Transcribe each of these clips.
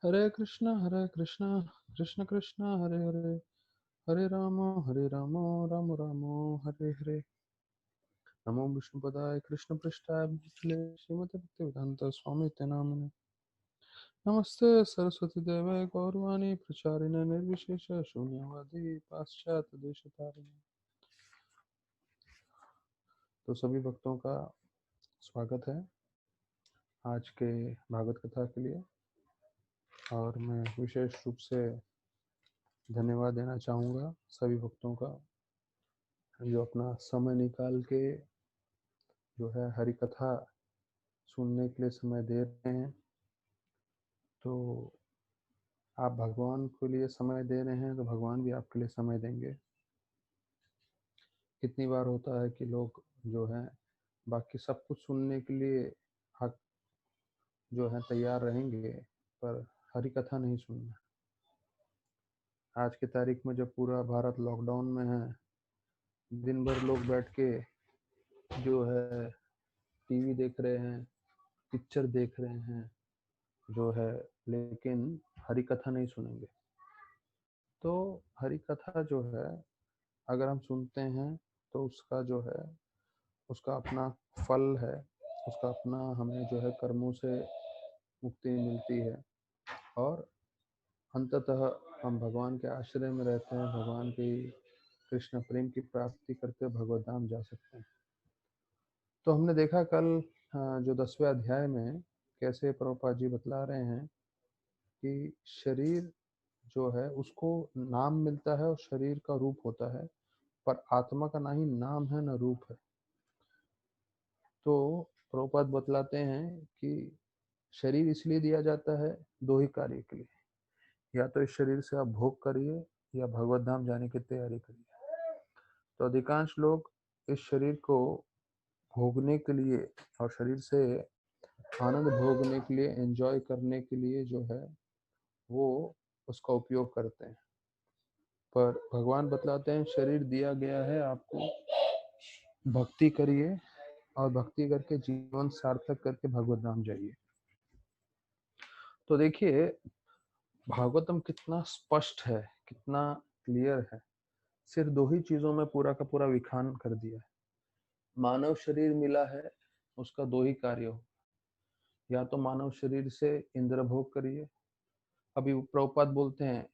हरे कृष्णा कृष्ण कृष्ण हरे हरे, हरे राम राम राम हरे हरे। नमो विष्णुपदाय कृष्ण पृष्ठाय भूतले श्रीमते भक्तिवेदांत स्वामी नामिने। नमस्ते सरस्वती देवे गौरवाणी प्रचारिणे निर्विशेष शून्यवादी पाश्चात्य देशतारिणे। तो सभी भक्तों का स्वागत है आज के भागवत कथा के लिए। और मैं विशेष रूप से धन्यवाद देना चाहूँगा सभी भक्तों का जो अपना समय निकाल के जो है हरि कथा सुनने के लिए समय दे रहे हैं। तो आप भगवान के लिए समय दे रहे हैं तो भगवान भी आपके लिए समय देंगे। कितनी बार होता है कि लोग जो है बाकी सब कुछ सुनने के लिए हक जो है तैयार रहेंगे पर हरि कथा नहीं सुनना। आज की तारीख में जब पूरा भारत लॉकडाउन में है, दिन भर लोग बैठ के जो है टीवी देख रहे हैं, पिक्चर देख रहे हैं जो है, लेकिन हरि कथा नहीं सुनेंगे। तो हरि कथा जो है अगर हम सुनते हैं तो उसका जो है उसका अपना फल है, उसका अपना हमें जो है कर्मों से मुक्ति मिलती है और अंततः हम भगवान के आश्रय में रहते हैं, भगवान की कृष्ण प्रेम की प्राप्ति करके भगवत धाम जा सकते हैं। तो हमने देखा कल जो 10वें अध्याय में कैसे प्रभुपाद जी बतला रहे हैं कि शरीर जो है उसको नाम मिलता है और शरीर का रूप होता है, पर आत्मा का ना ही नाम है न रूप है। तो प्रभुपाद बतलाते हैं कि शरीर इसलिए दिया जाता है दो ही कार्य के लिए, या तो इस शरीर से आप भोग करिए या भगवत धाम जाने की तैयारी करिए। तो अधिकांश लोग इस शरीर को भोगने के लिए और शरीर से आनंद भोगने के लिए, एंजॉय करने के लिए जो है वो उसका उपयोग करते हैं। पर भगवान बतलाते हैं शरीर दिया गया है आपको, भक्ति करिए और भक्ति करके जीवन सार्थक करके भगवत धाम जाइए। तो देखिए भागवतम कितना स्पष्ट है, कितना क्लियर है। सिर्फ दो ही चीजों में पूरा का पूरा विखान कर दिया है। मानव शरीर मिला है, उसका दो ही कार्य हो, या तो मानव शरीर से इंद्र भोग करिए। अभी प्रभुपाद बोलते हैं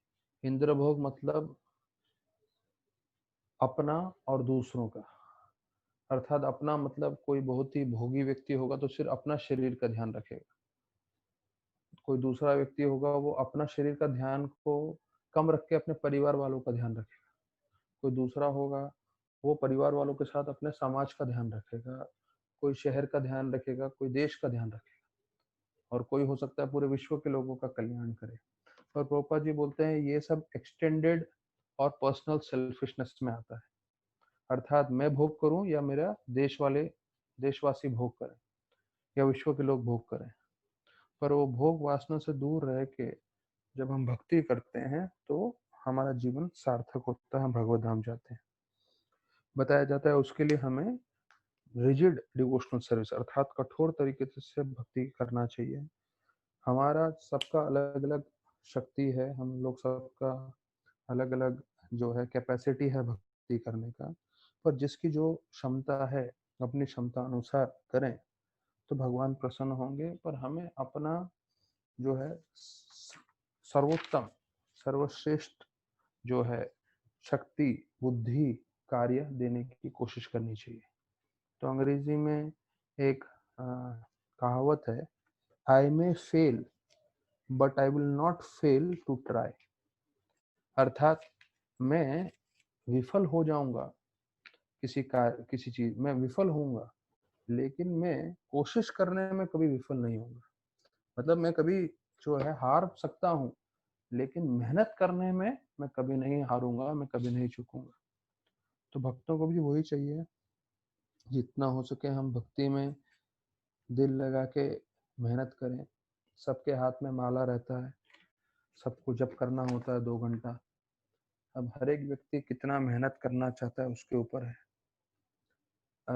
इंद्र भोग मतलब अपना और दूसरों का, अर्थात अपना मतलब कोई बहुत ही भोगी व्यक्ति होगा तो सिर्फ अपना शरीर का ध्यान रखेगा, कोई दूसरा व्यक्ति होगा वो अपना शरीर का ध्यान को कम रख के अपने परिवार वालों का ध्यान रखेगा, कोई दूसरा होगा वो परिवार वालों के साथ अपने समाज का ध्यान रखेगा, कोई शहर का ध्यान रखेगा, कोई देश का ध्यान रखेगा, और कोई हो सकता है पूरे विश्व के लोगों का कल्याण करे। और प्रभुपाद जी बोलते हैं ये सब एक्सटेंडेड और पर्सनल सेल्फिशनेस में आता है, अर्थात मैं भोग करूं या मेरा देशवासी भोग करें या विश्व के लोग भोग करें। पर वो भोग वासना से दूर रह के जब हम भक्ति करते हैं तो हमारा जीवन सार्थक होता है, हम भगवत धाम जाते हैं। बताया जाता है उसके लिए हमें रिजिड डिवोशनल सर्विस अर्थात कठोर तरीके से भक्ति करना चाहिए। हमारा सबका अलग अलग शक्ति है, हम लोग सबका अलग अलग जो है कैपेसिटी है भक्ति करने का, पर जिसकी जो क्षमता है अपनी क्षमता अनुसार करें तो भगवान प्रसन्न होंगे। पर हमें अपना जो है सर्वोत्तम सर्वश्रेष्ठ जो है शक्ति बुद्धि कार्य देने की कोशिश करनी चाहिए। तो अंग्रेजी में एक कहावत है, I may fail but I will not fail to try, अर्थात मैं विफल हो जाऊंगा, किसी चीज में विफल होऊंगा, लेकिन मैं कोशिश करने में कभी विफल नहीं होऊंगा। मतलब मैं कभी जो है हार सकता हूँ, लेकिन मेहनत करने में मैं कभी नहीं हारूंगा, मैं कभी नहीं चूकूंगा। तो भक्तों को भी वही चाहिए, जितना हो सके हम भक्ति में दिल लगा के मेहनत करें। सबके हाथ में माला रहता है, सबको जप करना होता है 2 घंटा। अब हर एक व्यक्ति कितना मेहनत करना चाहता है उसके ऊपर है।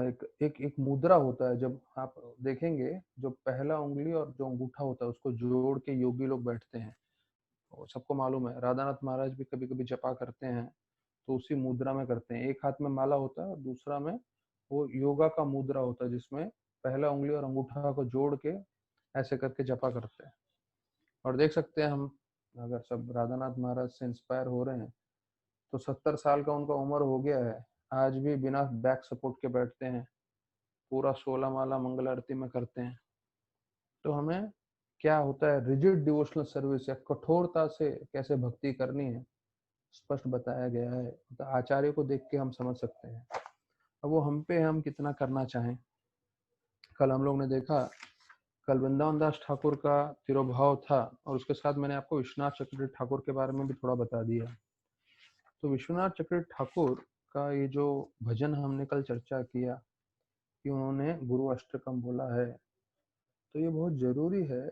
एक एक एक मुद्रा होता है, जब आप देखेंगे, जो पहला उंगली और जो अंगूठा होता है उसको जोड़ के योगी लोग बैठते हैं। और सबको मालूम है, राधानाथ महाराज भी कभी कभी जपा करते हैं तो उसी मुद्रा में करते हैं। एक हाथ में माला होता है और दूसरा में वो योगा का मुद्रा होता है, जिसमें पहला उंगली और अंगूठा को जोड़ के ऐसे करके जपा करते हैं। और देख सकते हैं हम, अगर सब राधानाथ महाराज से इंस्पायर हो रहे हैं तो 70 साल का उनका उम्र हो गया है, आज भी बिना बैक सपोर्ट के बैठते हैं, पूरा 16 माला मंगल आरती में करते हैं। तो हमें क्या होता है, रिजिड डिवोशनल सर्विस या कठोरता से कैसे भक्ति करनी है स्पष्ट बताया गया है। तो आचार्य को देख के हम समझ सकते हैं। अब वो हम पे है, हम कितना करना चाहें। कल हम लोग ने देखा, कल वृंदावन दास ठाकुर का तिरोभाव था और उसके साथ मैंने आपको विश्वनाथ चक्रवर्ती ठाकुर के बारे में भी थोड़ा बता दिया। तो विश्वनाथ चक्रवर्ती ठाकुर का ये जो भजन हमने कल चर्चा किया कि उन्होंने गुरु अष्टकम बोला है, तो ये बहुत जरूरी है।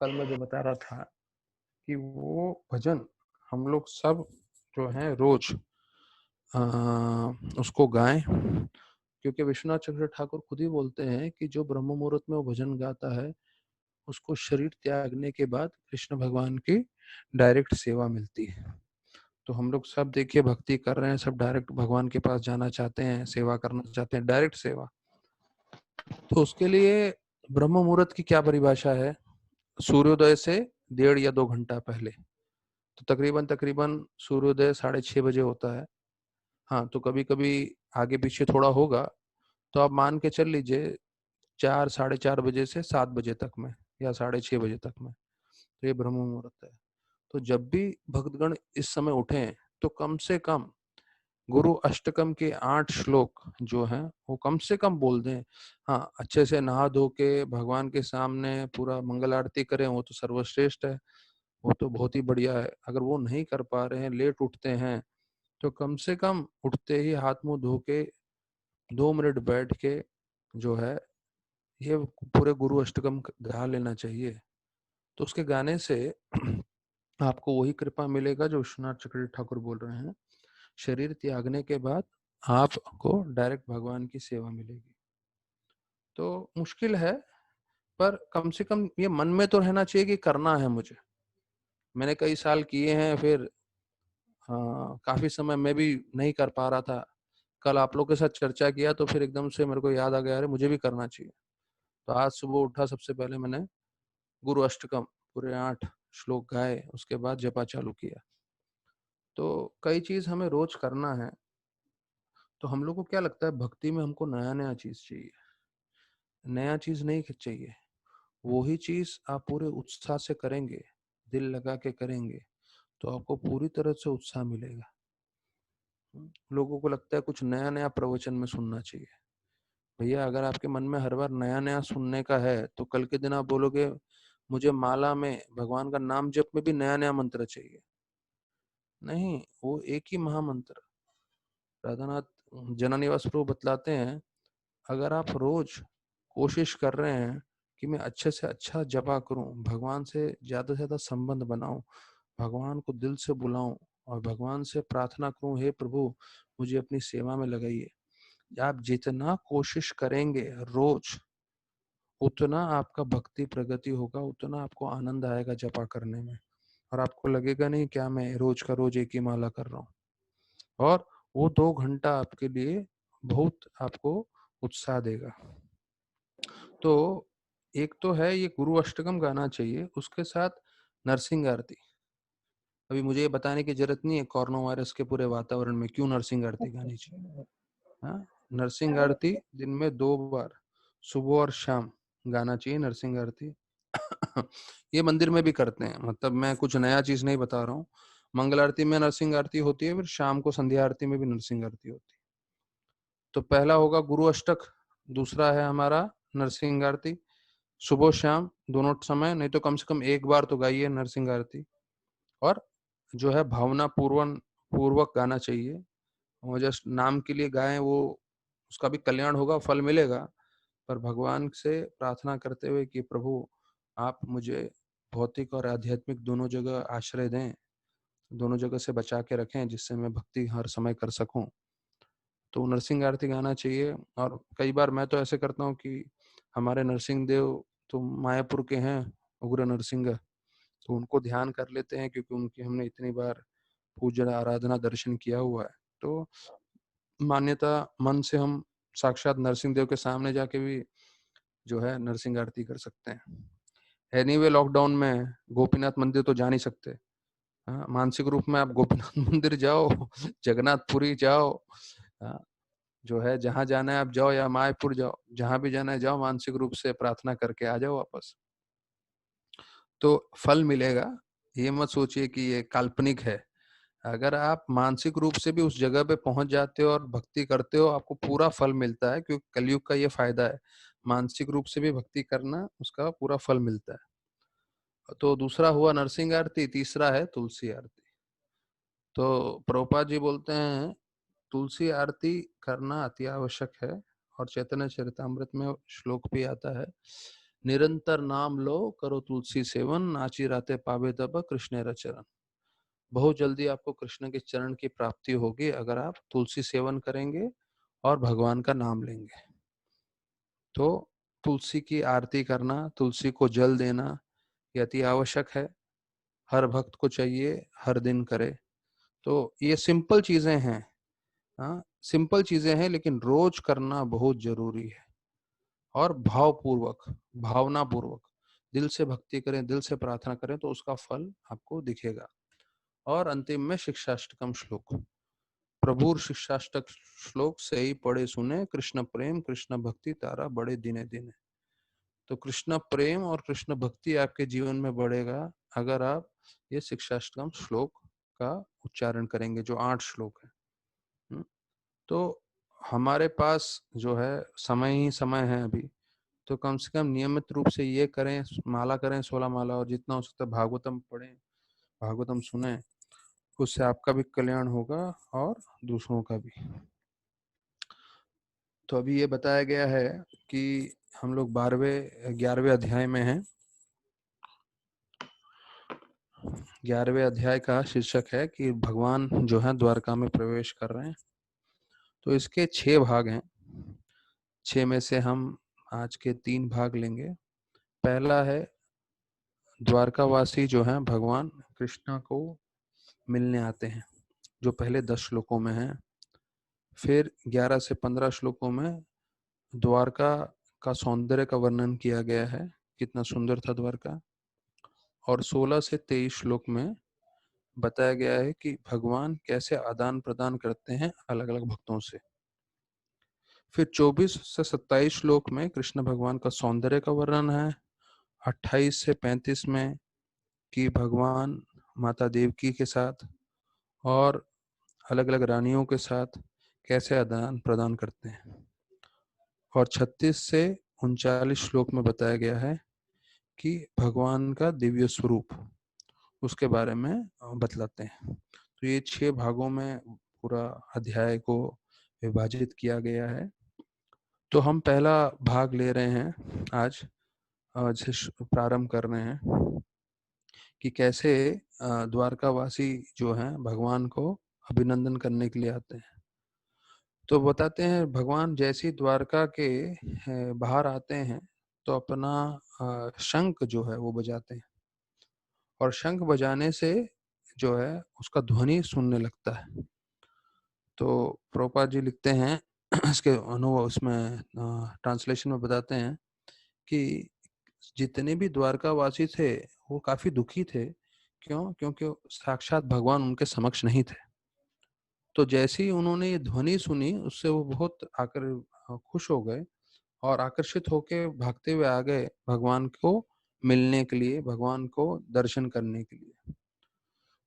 कल मैं जो बता रहा था कि वो भजन हम लोग सब जो है रोज उसको गाएं, क्योंकि विश्वनाथ चक्रवर्ती ठाकुर खुद ही बोलते हैं कि जो ब्रह्म मुहूर्त में वो भजन गाता है उसको शरीर त्यागने के बाद कृष्ण भगवान की डायरेक्ट सेवा मिलती है। तो हम लोग सब देखिए भक्ति कर रहे हैं, सब डायरेक्ट भगवान के पास जाना चाहते हैं, सेवा करना चाहते हैं, डायरेक्ट सेवा। तो उसके लिए ब्रह्म मुहूर्त की क्या परिभाषा है? सूर्योदय से 1.5 या 2 घंटा पहले। तो तकरीबन तकरीबन सूर्योदय 6:30 बजे होता है। हाँ, तो कभी कभी आगे पीछे थोड़ा होगा, तो आप मान के चल लीजिए 4, 4:30 बजे से 7 बजे तक में, या 6:30 बजे तक में, तो ये ब्रह्म मुहूर्त है। तो जब भी भक्तगण इस समय उठें तो कम से कम गुरु अष्टकम के 8 श्लोक जो हैं वो कम से कम बोल दें। हाँ, अच्छे से नहा धो के भगवान के सामने पूरा मंगल आरती करें, वो तो सर्वश्रेष्ठ है, वो तो बहुत ही बढ़िया है। अगर वो नहीं कर पा रहे हैं, लेट उठते हैं, तो कम से कम उठते ही हाथ मुंह धो के 2 मिनट बैठ के जो है ये पूरे गुरु अष्टकम गा लेना चाहिए। तो उसके गाने से आपको वही कृपा मिलेगा जो विश्वनाथ चक्रवर्ती ठाकुर बोल रहे हैं, शरीर त्यागने के बाद आपको डायरेक्ट भगवान की सेवा मिलेगी। तो मुश्किल है, पर कम से कम ये मन में तो रहना चाहिए कि करना है मुझे। मैंने कई साल किए हैं, फिर हाँ, काफी समय मैं भी नहीं कर पा रहा था। कल आप लोग के साथ चर्चा किया तो फिर एकदम से मेरे को याद आ गया, अरे मुझे भी करना चाहिए। तो आज सुबह उठा, सबसे पहले मैंने गुरु अष्टकम पूरे 8 श्लोक गाए, उसके बाद जपा चालू किया। तो कई चीज हमें रोज करना है। तो हम लोग को क्या लगता है, भक्ति में हमको नया नया चीज चाहिए। नया चीज नहीं चाहिए, वही चीज आप पूरे उत्साह से करेंगे, दिल लगा के करेंगे, तो आपको पूरी तरह से उत्साह मिलेगा। लोगों को लगता है कुछ नया नया प्रवचन में सुनना चाहिए। भैया, अगर आपके मन में हर बार नया नया सुनने का है तो कल के दिन आप बोलोगे मुझे माला में भगवान का नाम जप में भी नया नया मंत्र चाहिए। नहीं, वो एक ही महामंत्र। राधानाथ जनानिवास प्रभु बतलाते हैं, अगर आप रोज कोशिश कर रहे हैं कि मैं अच्छे से अच्छा जपा करूं, भगवान से ज्यादा संबंध बनाऊं, भगवान को दिल से बुलाऊं और भगवान से प्रार्थना करूं, हे प्रभु मुझे अपनी सेवा में लगाइए। आप जितना कोशिश करेंगे रोज, उतना आपका भक्ति प्रगति होगा, उतना आपको आनंद आएगा जपा करने में। और आपको लगेगा नहीं क्या मैं रोज का रोज एक ही माला कर रहा हूँ। और वो 2 घंटा आपके लिए बहुत आपको उत्साह देगा। तो एक तो है ये गुरु अष्टकम गाना चाहिए, उसके साथ नरसिंह आरती। अभी मुझे ये बताने की जरूरत नहीं है कोरोना वायरस के पूरे वातावरण में क्यों नरसिंह आरती गानी चाहिए। हाँ, नरसिंह आरती दिन में 2 बार, सुबह और शाम गाना चाहिए नरसिंह आरती। ये मंदिर में भी करते हैं, मतलब मैं कुछ नया चीज नहीं बता रहा हूँ। मंगल आरती में नरसिंह आरती होती है, फिर शाम को संध्या आरती में भी नरसिंह आरती होती है। तो पहला होगा गुरु अष्टक, दूसरा है हमारा नरसिंह आरती, सुबह शाम दोनों समय, नहीं तो कम से कम एक बार तो गाइए नरसिंह आरती। और जो है भावना पूर्वक गाना चाहिए, वो जस्ट नाम के लिए गाएं, वो उसका भी कल्याण होगा, फल मिलेगा, पर भगवान से प्रार्थना करते हुए कि प्रभु आप मुझे भौतिक और आध्यात्मिक दोनों जगह आश्रय दें, दोनों जगह से बचा के रखें, जिससे मैं भक्ति हर समय कर सकूं। तो नरसिंह आरती गाना चाहिए। और कई बार मैं तो ऐसे करता हूँ कि हमारे नरसिंह देव तो मायापुर के हैं, उग्र नरसिंह, तो उनको ध्यान कर लेते हैं क्योंकि उनकी हमने इतनी बार पूजा आराधना दर्शन किया हुआ है। तो मान्यता मन से हम साक्षात नरसिंह देव के सामने जाके भी जो है नरसिंह आरती कर सकते हैं। एनीवे लॉकडाउन में गोपीनाथ मंदिर तो जा नहीं सकते। हाँ, मानसिक रूप में आप गोपीनाथ मंदिर जाओ, जगन्नाथपुरी जाओ, हाँ, जो है जहां जाना है आप जाओ, या मायापुर जाओ, जहां भी जाना है जाओ, मानसिक रूप से प्रार्थना करके आ जाओ वापस, तो फल मिलेगा। ये मत सोचिए कि ये काल्पनिक है। अगर आप मानसिक रूप से भी उस जगह पे पहुंच जाते हो और भक्ति करते हो, आपको पूरा फल मिलता है, क्योंकि कलयुग का ये फायदा है, मानसिक रूप से भी भक्ति करना, उसका पूरा फल मिलता है। तो दूसरा हुआ नरसिंह आरती, तीसरा है तुलसी आरती। तो प्रभुपाद जी बोलते हैं तुलसी आरती करना अति आवश्यक है, और चैतन्य चरितामृत में श्लोक भी आता है, निरंतर नाम लो करो तुलसी सेवन, नाची राते पावे तब कृष्ण चरण। बहुत जल्दी आपको कृष्ण के चरण की प्राप्ति होगी अगर आप तुलसी सेवन करेंगे और भगवान का नाम लेंगे। तो तुलसी की आरती करना, तुलसी को जल देना, ये अति आवश्यक है, हर भक्त को चाहिए, हर दिन करे। तो ये सिंपल चीजें हैं, हाँ सिंपल चीजें हैं, लेकिन रोज करना बहुत जरूरी है। और भावपूर्वक, भावना पूर्वक दिल से भक्ति करें, दिल से प्रार्थना करें, तो उसका फल आपको दिखेगा। और अंतिम में शिक्षाष्टकम श्लोक, प्रभुर शिक्षाष्टक श्लोक से ही पढ़े सुने, कृष्ण प्रेम कृष्ण भक्ति तारा बड़े दिने दिने। तो कृष्ण प्रेम और कृष्ण भक्ति आपके जीवन में बढ़ेगा अगर आप ये शिक्षाष्टकम श्लोक का उच्चारण करेंगे, जो 8 श्लोक है। तो हमारे पास जो है समय ही समय है अभी, तो कम से कम नियमित रूप से ये करें, माला करें 16 माला, और जितना हो सकता है भागवतम पढ़ें, भागवतम सुने, उससे आपका भी कल्याण होगा और दूसरों का भी। तो अभी ये बताया गया है कि हम लोग 11वें अध्याय में हैं। 11वें अध्याय का शीर्षक है कि भगवान जो है द्वारका में प्रवेश कर रहे हैं। तो इसके 6 भाग हैं, 6 में से हम आज के 3 भाग लेंगे। पहला है द्वारकावासी जो है भगवान कृष्णा को मिलने आते हैं, जो पहले 10 श्लोकों में है। फिर 11 से 15 श्लोकों में द्वारका का सौंदर्य का वर्णन किया गया है, कितना सुंदर था द्वारका। और 16 से 23 श्लोक में बताया गया है कि भगवान कैसे आदान प्रदान करते हैं अलग अलग भक्तों से। फिर 24 से 27 श्लोक में कृष्ण भगवान का सौंदर्य का वर्णन है। 28 से 35 में कि भगवान माता देवकी के साथ और अलग अलग रानियों के साथ कैसे आदान प्रदान करते हैं। और 36 से 39 श्लोक में बताया गया है कि भगवान का दिव्य स्वरूप, उसके बारे में बतलाते हैं। तो ये 6 भागों में पूरा अध्याय को विभाजित किया गया है। तो हम पहला भाग ले रहे हैं आज, से प्रारंभ कर रहे हैं कि कैसे द्वारकावासी जो हैं भगवान को अभिनंदन करने के लिए आते हैं। तो बताते हैं भगवान जैसे ही द्वारका के बाहर आते हैं तो अपना शंख जो है वो बजाते हैं, और शंख बजाने से जो है उसका ध्वनि सुनने लगता है। तो प्रभुपाद जी लिखते हैं इसके अनुभव, उसमें ट्रांसलेशन में बताते हैं कि जितने भी द्वारकावासी थे वो काफी दुखी थे। क्यों? क्योंकि साक्षात भगवान उनके समक्ष नहीं थे। तो जैसे ही उन्होंने ये ध्वनि सुनी, उससे वो बहुत खुश हो गए और आकर्षित होके भागते हुए आ गए भगवान को मिलने के लिए, भगवान को दर्शन करने के लिए।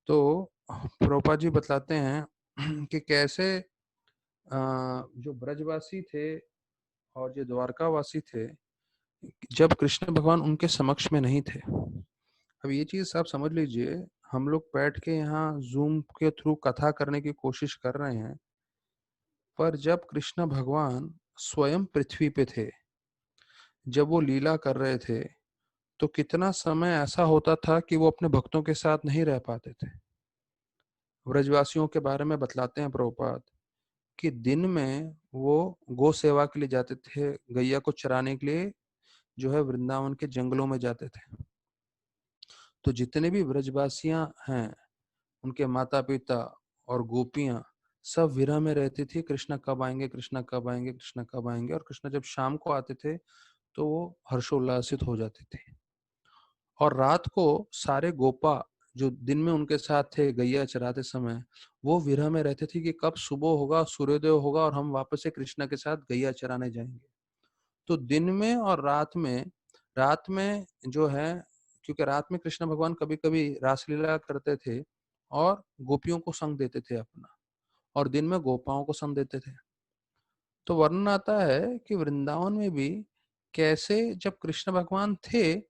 तो प्रभुपाद जी बतलाते हैं कि कैसे जो ब्रजवासी थे और जो द्वारकावासी थे, जब कृष्ण भगवान उनके समक्ष में नहीं थे। अब ये चीज आप समझ लीजिए, हम लोग बैठ के यहाँ जूम के थ्रू कथा करने की कोशिश कर रहे हैं, पर जब कृष्ण भगवान स्वयं पृथ्वी पे थे, जब वो लीला कर रहे थे, तो कितना समय ऐसा होता था कि वो अपने भक्तों के साथ नहीं रह पाते थे। ब्रजवासियों के बारे में बतलाते हैं प्रभुपाद कि दिन में वो गौ सेवा के लिए जाते थे, गैया को चराने के लिए जो है वृंदावन के जंगलों में जाते थे। तो जितने भी ब्रजवासियां हैं, उनके माता पिता और गोपियां सब विरह में रहती थी, कृष्ण कब आएंगे, कृष्ण कब आएंगे, कृष्ण कब आएंगे। और कृष्ण जब शाम को आते थे तो वो हर्षोल्लासित हो जाते थे। और रात को सारे गोपा जो दिन में उनके साथ थे गैया चराते समय, वो विरह में रहते थे कि कब सुबह होगा, सूर्योदय होगा और हम वापस से कृष्ण के साथ गैया चराने जाएंगे। तो दिन में और रात में जो है, क्योंकि रात में कृष्ण भगवान कभी कभी रासलीला करते थे और गोपियों को संग देते थे अपना, और दिन में गोपाओं को संग देते थे। तो वर्णन आता है कि वृंदावन में भी कैसे जब कृष्ण भगवान थे,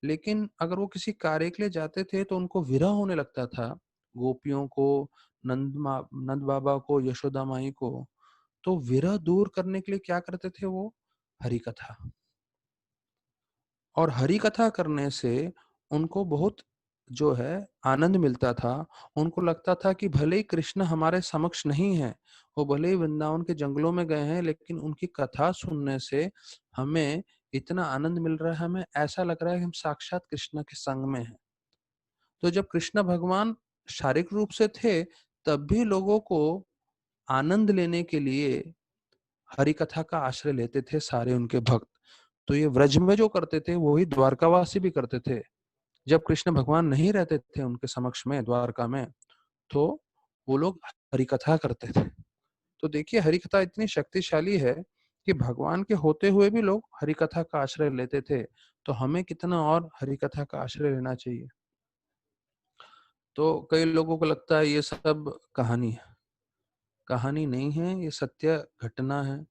लेकिन अगर वो किसी कार्य के लिए जाते थे तो उनको विरह होने लगता था, गोपियों को, नंद बाबा को, यशोदा माई को। तो विरह दूर करने के लिए क्या करते थे वो? हरि कथा। और हरि कथा करने से उनको बहुत जो है आनंद मिलता था। उनको लगता था कि भले ही कृष्ण हमारे समक्ष नहीं है, वो भले ही वृंदावन के जंगलों में गए हैं, लेकिन उनकी कथा सुनने से हमें इतना आनंद मिल रहा है, हमें ऐसा लग रहा है कि हम साक्षात कृष्ण के संग में हैं। तो जब कृष्ण भगवान शारीरिक रूप से थे, तब भी लोगों को आनंद लेने के लिए हरि कथा का आश्रय लेते थे सारे उनके भक्त। तो ये व्रज में जो करते थे वही द्वारकावासी भी करते थे। जब कृष्ण भगवान नहीं रहते थे उनके समक्ष में द्वारका में, तो वो लोग हरि कथा करते थे। तो देखिए हरि कथा इतनी शक्तिशाली है कि भगवान के होते हुए भी लोग हरि कथा का आश्रय लेते थे। तो हमें कितना और हरि कथा का आश्रय लेना चाहिए। तो कई लोगों को लगता है ये सब कहानी है। कहानी नहीं है, ये सत्य घटना है।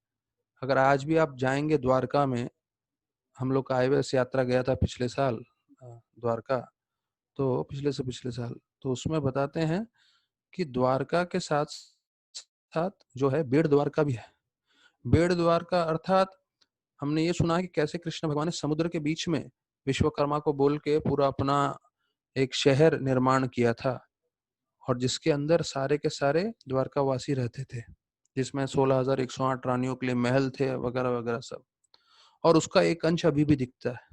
अगर आज भी आप जाएंगे द्वारका में, हम लोग का आईवेस यात्रा गया था पिछले साल द्वारका, तो पिछले से पिछले साल, तो उसमें बताते हैं कि द्वारका के साथ साथ जो है बेड़ द्वारका भी है। बेड़ द्वारका अर्थात हमने ये सुना कि कैसे कृष्ण भगवान ने समुद्र के बीच में विश्वकर्मा को बोल के पूरा अपना एक शहर निर्माण किया था, और जिसके अंदर सारे के सारे द्वारकावासी रहते थे, जिसमें 16,108 रानियों के लिए महल थे वगैरह वगैरह सब। और उसका एक अंश अभी भी दिखता है।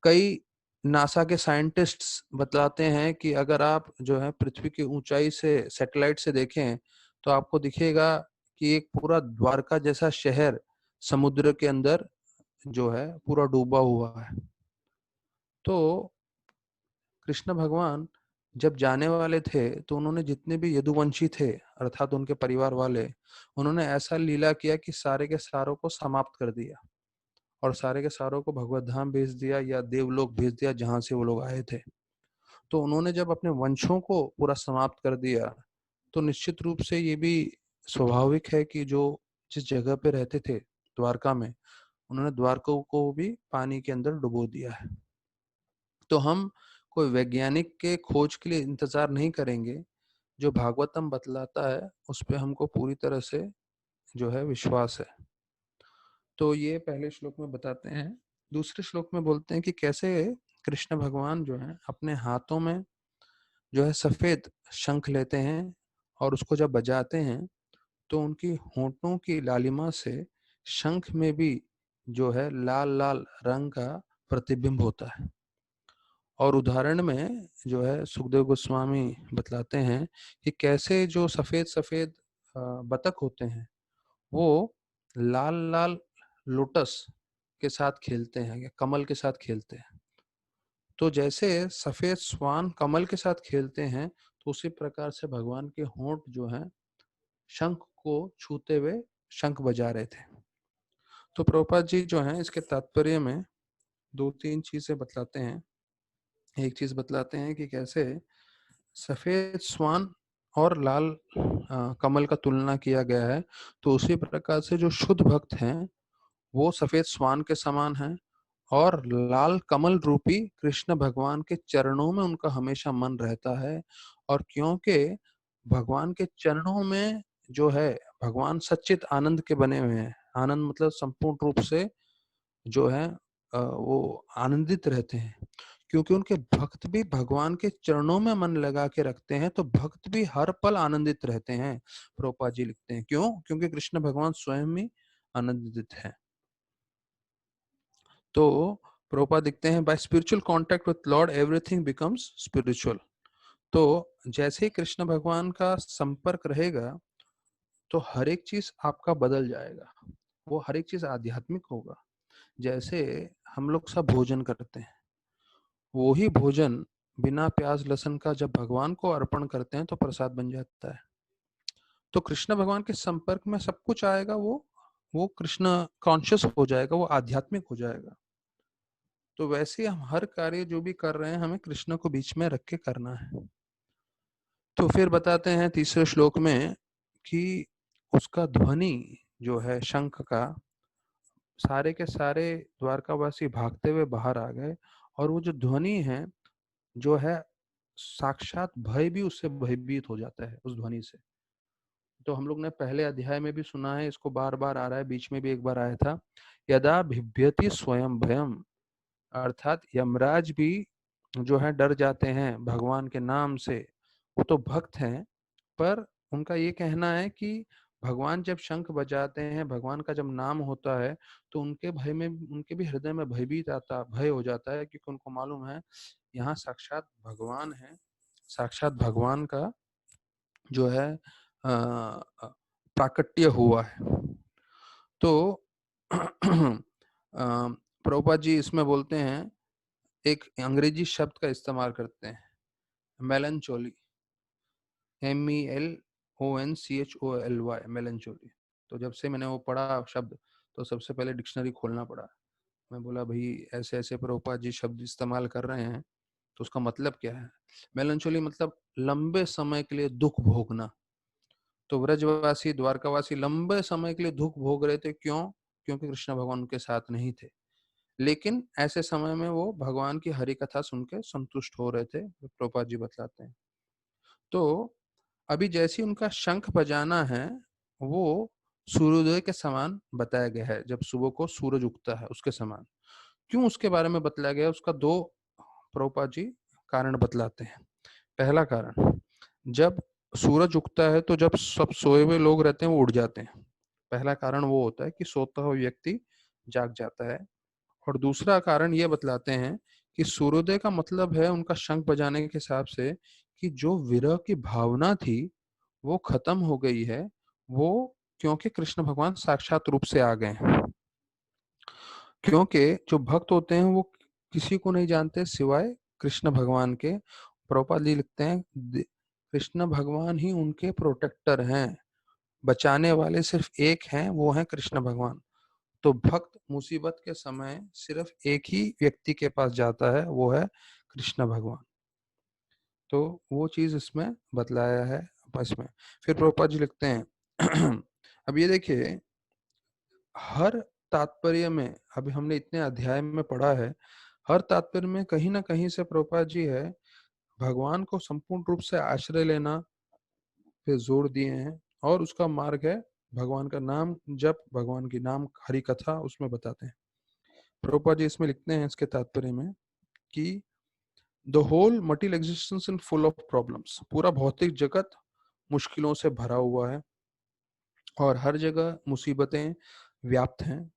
कई नासा के साइंटिस्ट्स बतलाते हैं कि अगर आप जो है पृथ्वी की ऊंचाई से सैटेलाइट से देखें तो आपको दिखेगा कि एक पूरा द्वारका जैसा शहर समुद्र के अंदर जो है पूरा डूबा हुआ है। तो कृष्ण भगवान जब जाने वाले थे तो उन्होंने जितने भी यदुवंशी थे अर्थात उनके परिवार वाले, उन्होंने ऐसा लीला किया कि सारे के सारों को समाप्त कर दिया और सारे के सारों को भगवत धाम भेज दिया या देवलोक भेज दिया जहां से वो लोग आए थे। तो उन्होंने जब अपने वंशों को पूरा समाप्त कर दिया, तो निश्चित रूप से ये भी स्वाभाविक है कि जो जिस जगह पे रहते थे द्वारका में, उन्होंने द्वारका को भी पानी के अंदर डुबो दिया है। तो हम कोई वैज्ञानिक के खोज के लिए इंतजार नहीं करेंगे। जो भागवतम बतलाता है उस पे हमको पूरी तरह से जो है विश्वास है। तो ये पहले श्लोक में बताते हैं। दूसरे श्लोक में बोलते हैं कि कैसे कृष्ण भगवान जो है अपने हाथों में जो है सफेद शंख लेते हैं और उसको जब बजाते हैं तो उनकी होंठों की लालिमा से शंख में भी जो है लाल लाल रंग का प्रतिबिंब होता है। और उदाहरण में जो है सुखदेव गोस्वामी बतलाते हैं कि कैसे जो सफेद सफेद बतख होते हैं वो लाल लाल लोटस के साथ खेलते हैं या कमल के साथ खेलते हैं। तो जैसे सफेद स्वान कमल के साथ खेलते हैं, तो उसी प्रकार से भगवान के होंठ जो हैं शंख को छूते हुए शंख बजा रहे थे। तो प्रभुपाद जी जो हैं इसके तात्पर्य में दो तीन चीजें बतलाते हैं। एक चीज बतलाते हैं कि कैसे सफेद स्वान और लाल कमल का तुलना किया गया है। तो उसी प्रकार से जो शुद्ध भक्त हैं वो सफेद स्वान के समान हैं, और लाल कमल रूपी कृष्ण भगवान के चरणों में उनका हमेशा मन रहता है। और क्योंकि भगवान के चरणों में जो है भगवान सच्चित आनंद के बने हुए हैं, आनंद मतलब संपूर्ण रूप से जो है वो आनंदित रहते हैं। क्योंकि उनके भक्त भी भगवान के चरणों में मन लगा के रखते हैं, तो भक्त भी हर पल आनंदित रहते हैं। प्रभुपाद जी लिखते हैं क्यों? क्योंकि कृष्ण भगवान स्वयं ही आनंदित है। तो प्रभुपाद लिखते हैं by spiritual contact with Lord everything becomes spiritual. तो जैसे ही कृष्ण भगवान का संपर्क रहेगा तो हर एक चीज आपका बदल जाएगा, वो हर एक चीज आध्यात्मिक होगा। जैसे हम लोग सब भोजन करते हैं, वो ही भोजन बिना प्याज लहसुन का जब भगवान को अर्पण करते हैं तो प्रसाद बन जाता है। तो कृष्ण भगवान के संपर्क में सब कुछ आएगा, वो कृष्ण कॉन्शियस हो जाएगा, वो आध्यात्मिक हो जाएगा। तो वैसे हम हर कार्य जो भी कर रहे हैं हमें कृष्ण को बीच में रख के करना है। तो फिर बताते हैं तीसरे श्लोक में कि उसका ध्वनि जो है शंख का, सारे के सारे द्वारकावासी भागते हुए बाहर आ गए, और वो जो ध्वनि है जो है साक्षात भय भी उससे भयभीत हो जाता है उस ध्वनि से। तो हम लोग ने पहले अध्याय में भी सुना है, इसको बार बार आ रहा है, बीच में भी एक बार आया था, यदा बिभ्यति स्वयं भयम, अर्थात यमराज भी जो है डर जाते हैं भगवान के नाम से। वो तो भक्त हैं, पर उनका ये कहना है कि भगवान जब शंख बजाते हैं, भगवान का जब नाम होता है, तो उनके भय में, उनके भी हृदय में भय हो जाता है, क्योंकि उनको मालूम है यहाँ साक्षात भगवान है, साक्षात भगवान का जो है प्राकट्य हुआ है। तो प्रभुपाद जी इसमें बोलते हैं, एक अंग्रेजी शब्द का इस्तेमाल करते हैं, मेलनचोली, MELONCHOLY, मेलनचोली। तो जब से मैंने वो पढ़ा शब्द, तो सबसे पहले डिक्शनरी खोलना पड़ा। मैं बोला भाई ऐसे ऐसे प्रभुपाद जी शब्द इस्तेमाल कर रहे हैं, तो उसका मतलब क्या है? मेलनचोली मतलब लंबे समय के लिए दुख भोगना। तो व्रजवासी, द्वारकावासी लंबे समय के लिए दुख भोग रहे थे, क्यों? क्योंकि कृष्ण भगवान उनके साथ नहीं थे। लेकिन ऐसे समय में वो भगवान की हरि कथा सुन के संतुष्ट हो रहे थे, प्रभुपाद जी बतलाते हैं। तो अभी जैसे उनका शंख बजाना है, वो सूर्योदय के समान बताया गया है, जब सुबह को सूरज उगता है उसके समान। क्यों उसके बारे में बतलाया गया? उसका दो प्रभुपाद जी कारण बतलाते हैं। पहला कारण, जब सूरज उगता है तो जब सब सोए हुए लोग रहते हैं वो उठ जाते हैं। पहला कारण वो होता है कि सोता हुआ व्यक्ति जाग जाता है। और दूसरा कारण ये बतलाते हैं कि सूर्योदय का मतलब है उनका शंख बजाने के हिसाब से कि जो विरह की भावना थी वो खत्म हो गई है, वो क्योंकि कृष्ण भगवान साक्षात रूप से आ गए हैं। क्योंकि जो भक्त होते हैं वो किसी को नहीं जानते सिवाय कृष्ण भगवान के। प्रभुपाद जी लिखते हैं कृष्ण भगवान ही उनके प्रोटेक्टर हैं, बचाने वाले सिर्फ एक हैं, वो हैं कृष्ण भगवान। तो भक्त मुसीबत के समय सिर्फ एक ही व्यक्ति के पास जाता है, वो है कृष्ण भगवान। तो वो चीज इसमें बतलाया है आपस में। फिर प्रभुपाद जी लिखते हैं अब ये देखिए, हर तात्पर्य में, अभी हमने इतने अध्याय में पढ़ा है, हर तात्पर्य में कहीं ना कहीं से प्रभुपाद जी है भगवान को संपूर्ण रूप से आश्रय लेना पे जोर दिए हैं, और उसका मार्ग है भगवान का नाम जप, भगवान की नाम हरि कथा उसमें बताते हैं। प्रभुपाद जी इसमें लिखते हैं इसके तात्पर्य में कि the whole material existence in full of problems, पूरा भौतिक जगत मुश्किलों से भरा हुआ है और हर जगह मुसीबतें व्याप्त हैं,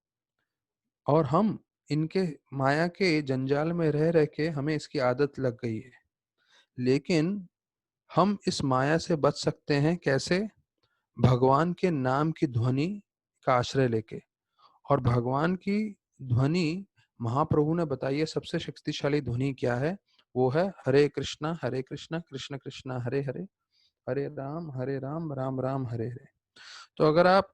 और हम इनके माया के जंजाल में रह रह के हमें इसकी आदत लग गई है। लेकिन हम इस माया से बच सकते हैं कैसे? भगवान के नाम की ध्वनि का आश्रय लेके। और भगवान की ध्वनि महाप्रभु ने बताई है, सबसे शक्तिशाली ध्वनि क्या है? वो है हरे कृष्णा कृष्ण कृष्णा हरे हरे, हरे राम राम राम हरे हरे। तो अगर आप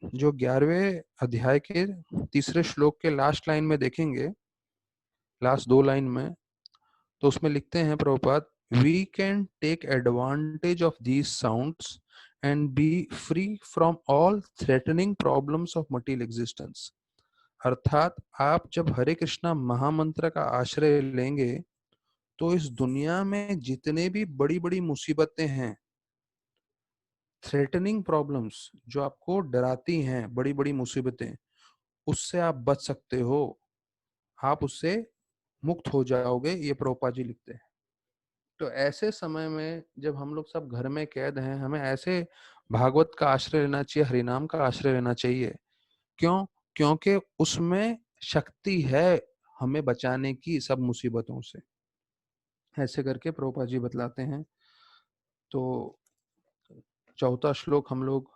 जो 11वें अध्याय के तीसरे श्लोक के लास्ट लाइन में देखेंगे, लास्ट दो लाइन में, तो उसमें लिखते हैं Prabhupada, we can take advantage of these sounds and be free from all threatening problems of material existence. अर्थात आप जब हरे कृष्णा महामंत्र का आश्रय लेंगे तो इस दुनिया में जितने भी बड़ी बड़ी मुसीबतें हैं, थ्रेटनिंग प्रॉब्लम्स जो आपको डराती हैं, बड़ी बड़ी मुसीबतें, उससे आप बच सकते हो। आप उससे मुक्त हो जाओगे, ये प्रभुपाद जी लिखते हैं। तो ऐसे समय में जब हम लोग सब घर में कैद हैं, हमें ऐसे भागवत का आश्रय लेना चाहिए, हरिनाम का आश्रय लेना चाहिए। क्यों? क्योंकि उसमें शक्ति है हमें बचाने की सब मुसीबतों से। ऐसे करके प्रभुपाद जी बतलाते हैं। तो चौथा श्लोक हम लोग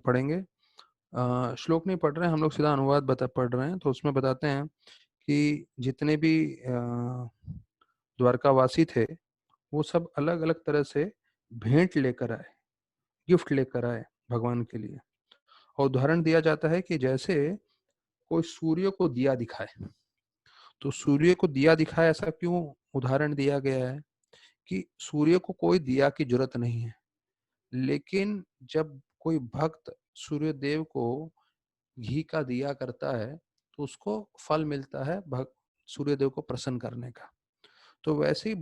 पढ़ेंगे। श्लोक नहीं पढ़ रहे हैं हम लोग, सीधा अनुवाद पढ़ रहे हैं। तो उसमें बताते हैं कि जितने भी द्वारकावासी थे वो सब अलग अलग तरह से भेंट लेकर आए, गिफ्ट लेकर आए भगवान के लिए। और उदाहरण दिया जाता है कि जैसे कोई सूर्य को दिया दिखाए। तो सूर्य को दिया दिखाए ऐसा क्यों उदाहरण दिया गया है कि सूर्य को कोई दिया की जरूरत नहीं है, लेकिन जब कोई भक्त सूर्य देव को घी का दिया करता है तो उसको फल मिलता है भक्त सूर्य देव को प्रसन्न करने का। तो वैसे ही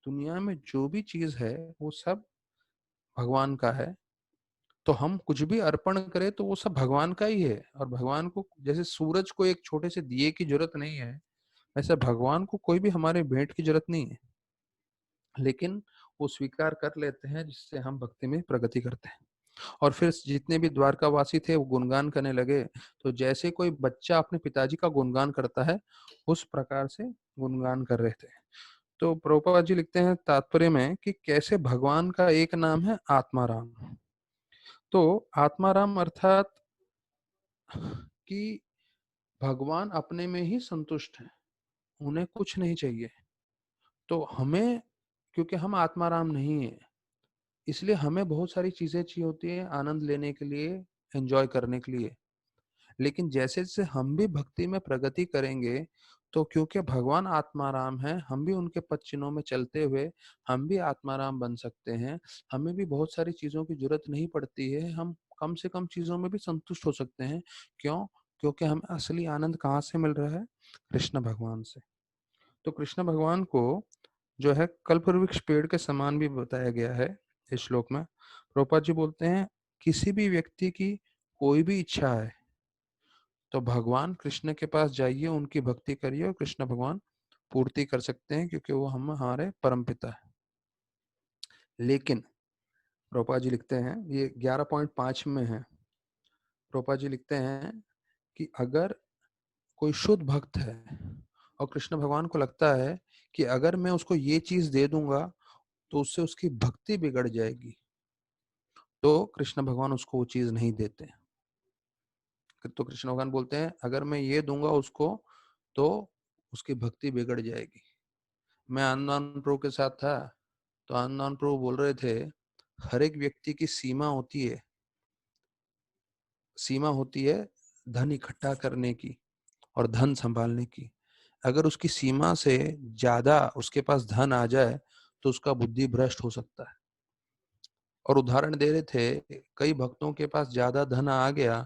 दुनिया में जो भी चीज है वो सब भगवान का है। तो हम कुछ भी अर्पण करें तो वो सब भगवान का ही है। और भगवान को जैसे सूरज को एक छोटे से दिए की जरूरत नहीं है, वैसे भगवान को कोई भी हमारे भेंट की जरूरत नहीं है, लेकिन वो स्वीकार कर लेते हैं जिससे हम भक्ति में प्रगति करते हैं। और फिर जितने भी द्वारकावासी थे वो गुणगान करने लगे। तो जैसे कोई बच्चा अपने पिताजी का गुणगान करता है उस प्रकार से गुणगान कर रहे थे। तो प्रभुपाद जी लिखते हैं तात्पर्य में कि कैसे भगवान का एक नाम है आत्माराम। तो आत्माराम अर्थात कि भगवान अपने में ही संतुष्ट हैं, उन्हें कुछ नहीं चाहिए। तो हमें, क्योंकि हम आत्माराम नहीं है, इसलिए हमें बहुत सारी चीजें चाहिए होती है आनंद लेने के लिए, एंजॉय करने के लिए। लेकिन जैसे जैसे हम भी भक्ति में प्रगति करेंगे तो क्योंकि भगवान आत्माराम है, हम भी उनके पद चिन्हों में चलते हुए हम भी आत्माराम बन सकते हैं। हमें भी बहुत सारी चीजों की जरूरत नहीं पड़ती है, हम कम से कम चीजों में भी संतुष्ट हो सकते हैं। क्यों? क्योंकि हमें असली आनंद कहाँ से मिल रहा है? कृष्ण भगवान से। तो कृष्ण भगवान को जो है कल्पवृक्ष पेड़ के समान भी बताया गया है इस श्लोक में। प्रभुपाद जी बोलते हैं किसी भी व्यक्ति की कोई भी इच्छा है तो भगवान कृष्ण के पास जाइए, उनकी भक्ति करिए और कृष्ण भगवान पूर्ति कर सकते हैं, क्योंकि वो हम हमारे परम पिता है। लेकिन प्रभुपाद जी लिखते हैं, ये 11.5 में है। प्रभुपाद जी लिखते हैं कि अगर कोई शुद्ध भक्त है और कृष्ण भगवान को लगता है कि अगर मैं उसको ये चीज दे दूंगा तो उससे उसकी भक्ति बिगड़ जाएगी, तो कृष्ण भगवान उसको वो चीज नहीं देते। तो कृष्ण भगवान बोलते हैं अगर मैं ये दूंगा उसको तो उसकी भक्ति बिगड़ जाएगी। मैं आनंद प्रभु के साथ था, तो आनंद प्रभु बोल रहे थे हर एक व्यक्ति की सीमा होती है, सीमा होती है धन इकट्ठा करने की और धन संभालने की। अगर उसकी सीमा से ज्यादा उसके पास धन आ जाए तो उसका बुद्धि भ्रष्ट हो सकता है। और उदाहरण दे रहे थे कई भक्तों के पास ज्यादा धन आ गया,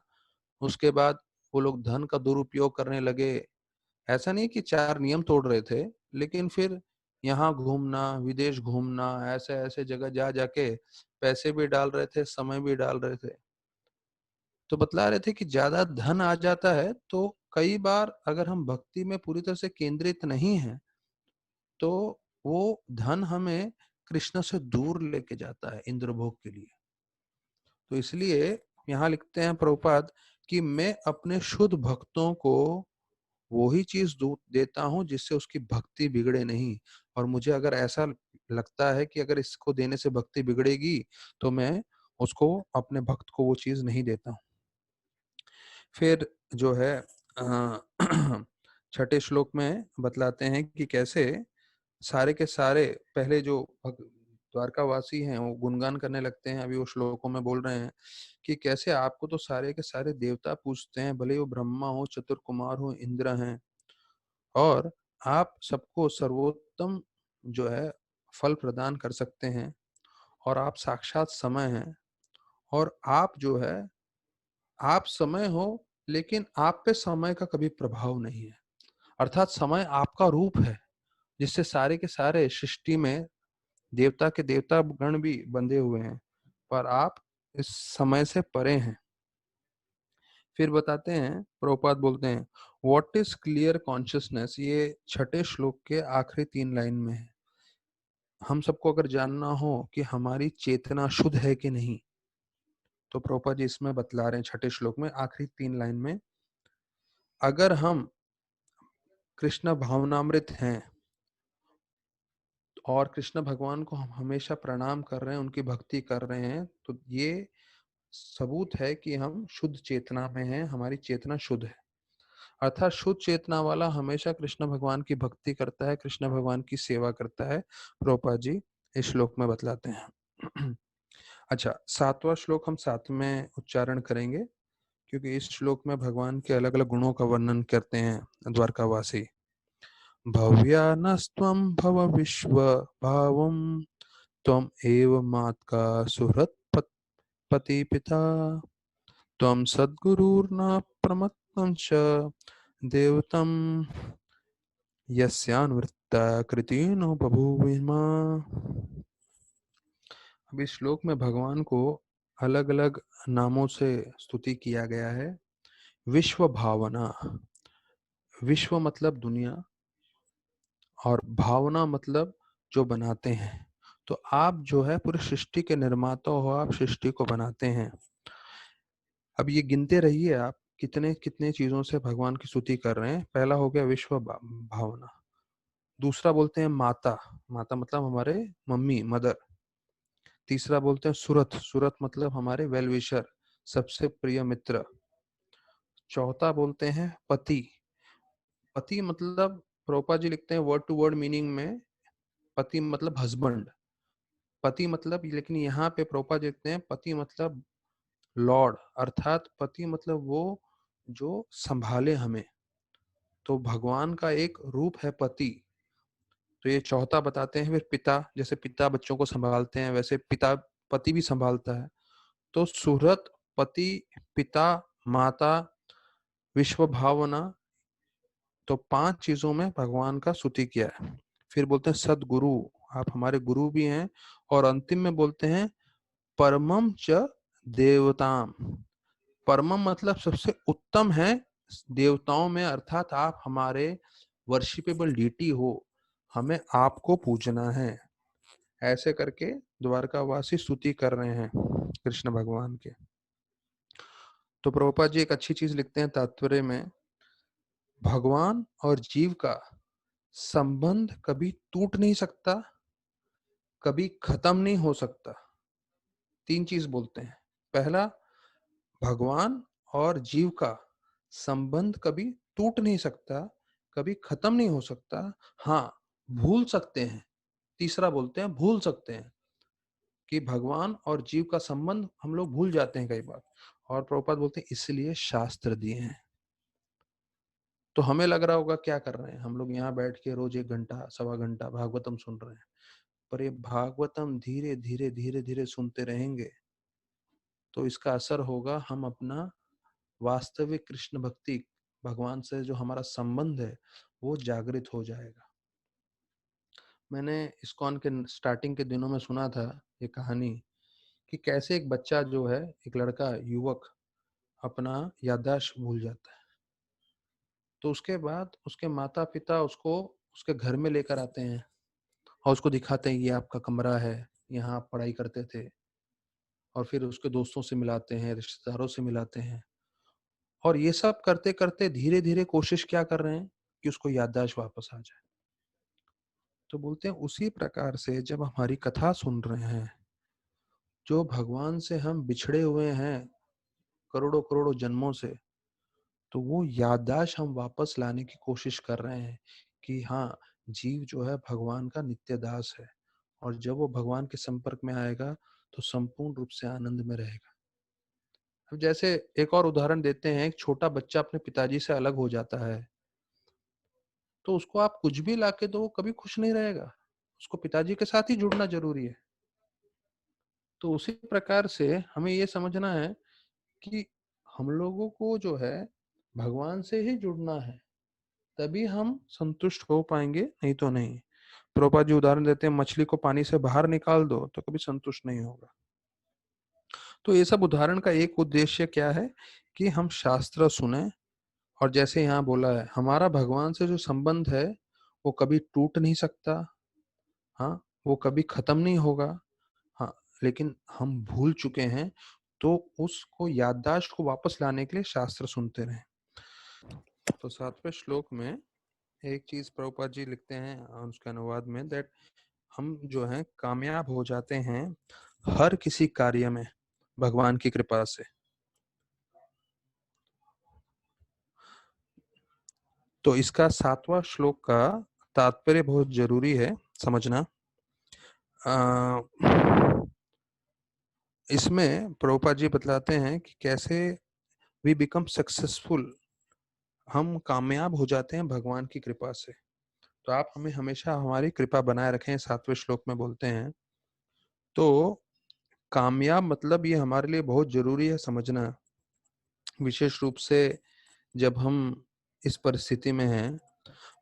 उसके बाद वो लोग धन का दुरुपयोग करने लगे। ऐसा नहीं कि चार नियम तोड़ रहे थे, लेकिन फिर यहाँ घूमना, विदेश घूमना, ऐसे ऐसे जगह जा जाके पैसे भी डाल रहे थे, समय भी डाल रहे थे। तो बतला रहे थे कि ज्यादा धन आ जाता है तो कई बार अगर हम भक्ति में पूरी तरह से केंद्रित नहीं हैं तो वो धन हमें कृष्ण से दूर लेके जाता है इंद्रभोग के लिए। तो इसलिए यहाँ लिखते हैं प्रभुपाद कि मैं अपने शुद्ध भक्तों को वो ही चीज देता हूं जिससे उसकी भक्ति बिगड़े नहीं। और मुझे अगर ऐसा लगता है कि अगर इसको देने से भक्ति बिगड़ेगी तो मैं उसको, अपने भक्त को वो चीज नहीं देता हूँ। फिर जो है छठे श्लोक में बतलाते हैं कि कैसे सारे के सारे पहले जो द्वारकावासी हैं वो गुणगान करने लगते हैं। अभी वो श्लोकों में बोल रहे हैं कि कैसे आपको तो सारे के सारे देवता पूजते हैं, भले वो ब्रह्मा हो, चतुर्कुमार हो, इंद्र हैं, और आप सबको सर्वोत्तम जो है फल प्रदान कर सकते हैं। और आप साक्षात समय हैं, और आप जो है आप समय हो, लेकिन आप पे समय का कभी प्रभाव नहीं है। अर्थात समय आपका रूप है जिससे सारे के सारे सृष्टि में देवता के देवता गण भी बंधे हुए हैं, पर आप इस समय से परे हैं। फिर बताते हैं प्रभुपाद बोलते हैं व्हाट इज क्लियर कॉन्शियसनेस, ये छठे श्लोक के आखिरी 3 लाइन में है। हम सबको अगर जानना हो कि हमारी चेतना शुद्ध है कि नहीं, तो प्रभुपाद जी इसमें बतला रहे हैं छठे श्लोक में आखिरी 3 लाइन में, अगर हम कृष्ण भावनामृत हैं और कृष्ण भगवान को हम हमेशा प्रणाम कर रहे हैं, उनकी भक्ति कर रहे हैं, तो ये सबूत है कि हम शुद्ध चेतना में हैं, हमारी चेतना शुद्ध है। अर्थात शुद्ध चेतना वाला हमेशा कृष्ण भगवान की भक्ति करता है, कृष्ण भगवान की सेवा करता है, प्रभुपाद जी इस श्लोक में बतलाते हैं। अच्छा, 7वां श्लोक हम साथ में उच्चारण करेंगे, क्योंकि इस श्लोक में भगवान के अलग अलग गुणों का वर्णन करते हैं द्वारकावासी। भव्यानस्त्वं भव विश्व भावम त्वम एव मात्का सुहृत् पति पिता त्वं सद्गुरुर्न प्रमत्तं च देवतं यस्यान्वृत्ता कृतिनो बभूविमा। अब इस श्लोक में भगवान को अलग अलग नामों से स्तुति किया गया है। विश्व भावना, विश्व मतलब दुनिया और भावना मतलब जो बनाते हैं। तो आप जो है पूरी सृष्टि के निर्माता हो, आप सृष्टि को बनाते हैं। अब ये गिनते रहिए आप कितने कितने चीजों से भगवान की स्तुति कर रहे हैं। पहला हो गया विश्व भावना, दूसरा बोलते हैं माता, माता मतलब हमारे मम्मी मदर। तीसरा बोलते हैं सुरथ, सुरथ मतलब हमारे वेल विशर, सबसे प्रिय मित्र। चौथा बोलते हैं पति, पति मतलब प्रोपा जी लिखते हैं वर्ड टू वर्ड मीनिंग में, पति मतलब हस्बैंड, पति मतलब, लेकिन यहाँ पे प्रोपा जी लिखते हैं पति मतलब लॉर्ड, अर्थात पति मतलब वो जो संभाले हमें। तो भगवान का एक रूप है पति। तो ये चौथा बताते हैं। फिर पिता, जैसे पिता बच्चों को संभालते हैं वैसे पिता पति भी संभालता है। तो सुहृत, पति, पिता, माता, विश्व भावना, तो 5 चीजों में भगवान का स्तुति किया है। फिर बोलते हैं सदगुरु, आप हमारे गुरु भी हैं। और अंतिम में बोलते हैं परमम च देवताम, परमम मतलब सबसे उत्तम है देवताओं में, अर्थात आप हमारे वर्शिपेबल डीटी हो, हमें आपको पूजना है। ऐसे करके द्वारकावासी स्तुति कर रहे हैं कृष्ण भगवान के। तो प्रभुपाद जी एक अच्छी चीज लिखते हैं तात्पर्य में, भगवान और जीव का संबंध कभी टूट नहीं सकता, कभी खत्म नहीं हो सकता। 3 चीज बोलते हैं। पहला, भगवान और जीव का संबंध कभी टूट नहीं सकता, कभी खत्म नहीं हो सकता। हाँ, भूल सकते हैं। तीसरा बोलते हैं भूल सकते हैं, कि भगवान और जीव का संबंध हम लोग भूल जाते हैं कई बार। और प्रभुपाद बोलते हैं इसलिए शास्त्र दिए हैं। तो हमें लग रहा होगा क्या कर रहे हैं हम लोग, यहाँ बैठ के रोज 1 घंटा सवा घंटा भागवतम सुन रहे हैं, पर ये भागवतम धीरे धीरे धीरे धीरे सुनते रहेंगे तो इसका असर होगा, हम अपना वास्तविक कृष्ण भक्ति, भगवान से जो हमारा संबंध है वो जागृत हो जाएगा। मैंने इस्कॉन के स्टार्टिंग के दिनों में सुना था ये कहानी, कि कैसे एक बच्चा जो है, एक लड़का युवक अपना याददाश्त भूल जाता है। तो उसके बाद उसके माता पिता उसको उसके घर में लेकर आते हैं और उसको दिखाते हैं ये आपका कमरा है, यहाँ आप पढ़ाई करते थे। और फिर उसके दोस्तों से मिलाते हैं, रिश्तेदारों से मिलाते हैं। और ये सब करते करते धीरे धीरे कोशिश क्या कर रहे हैं कि उसको याददाश्त वापस आ जाए। तो बोलते हैं उसी प्रकार से जब हमारी कथा सुन रहे हैं, जो भगवान से हम बिछड़े हुए हैं करोड़ों करोड़ों जन्मों से, तो वो याददाश्त हम वापस लाने की कोशिश कर रहे हैं कि हाँ, जीव जो है भगवान का नित्य दास है, और जब वो भगवान के संपर्क में आएगा तो संपूर्ण रूप से आनंद में रहेगा। अब जैसे एक और उदाहरण देते हैं, एक छोटा बच्चा अपने पिताजी से अलग हो जाता है, तो उसको आप कुछ भी लाके दो वो कभी खुश नहीं रहेगा, उसको पिताजी के साथ ही जुड़ना जरूरी है। तो उसी प्रकार से हमें ये समझना है कि हम लोगों को जो है भगवान से ही जुड़ना है, तभी हम संतुष्ट हो पाएंगे, नहीं तो नहीं। प्रभुपाद जी उदाहरण देते हैं, मछली को पानी से बाहर निकाल दो तो कभी संतुष्ट नहीं होगा। तो ये सब उदाहरण का एक उद्देश्य क्या है कि हम शास्त्र सुने और जैसे यहाँ बोला है, हमारा भगवान से जो संबंध है वो कभी टूट नहीं सकता, हाँ, वो कभी खत्म नहीं होगा, हाँ, लेकिन हम भूल चुके हैं, तो उसको याददाश्त को वापस लाने के लिए शास्त्र सुनते रहे। तो 7वें श्लोक में एक चीज प्रभुपाद जी लिखते हैं उसके अनुवाद में, दैट हम जो है कामयाब हो जाते हैं हर किसी कार्य में भगवान की कृपा से। तो इसका 7वां श्लोक का तात्पर्य बहुत जरूरी है समझना। इसमें प्रभुपाद जी बतलाते हैं कि कैसे वी बिकम सक्सेसफुल, हम कामयाब हो जाते हैं भगवान की कृपा से। तो आप हमें हमेशा हमारी कृपा बनाए रखें, 7वें श्लोक में बोलते हैं। तो कामयाब मतलब ये हमारे लिए बहुत जरूरी है समझना, विशेष रूप से जब हम इस परिस्थिति में हैं।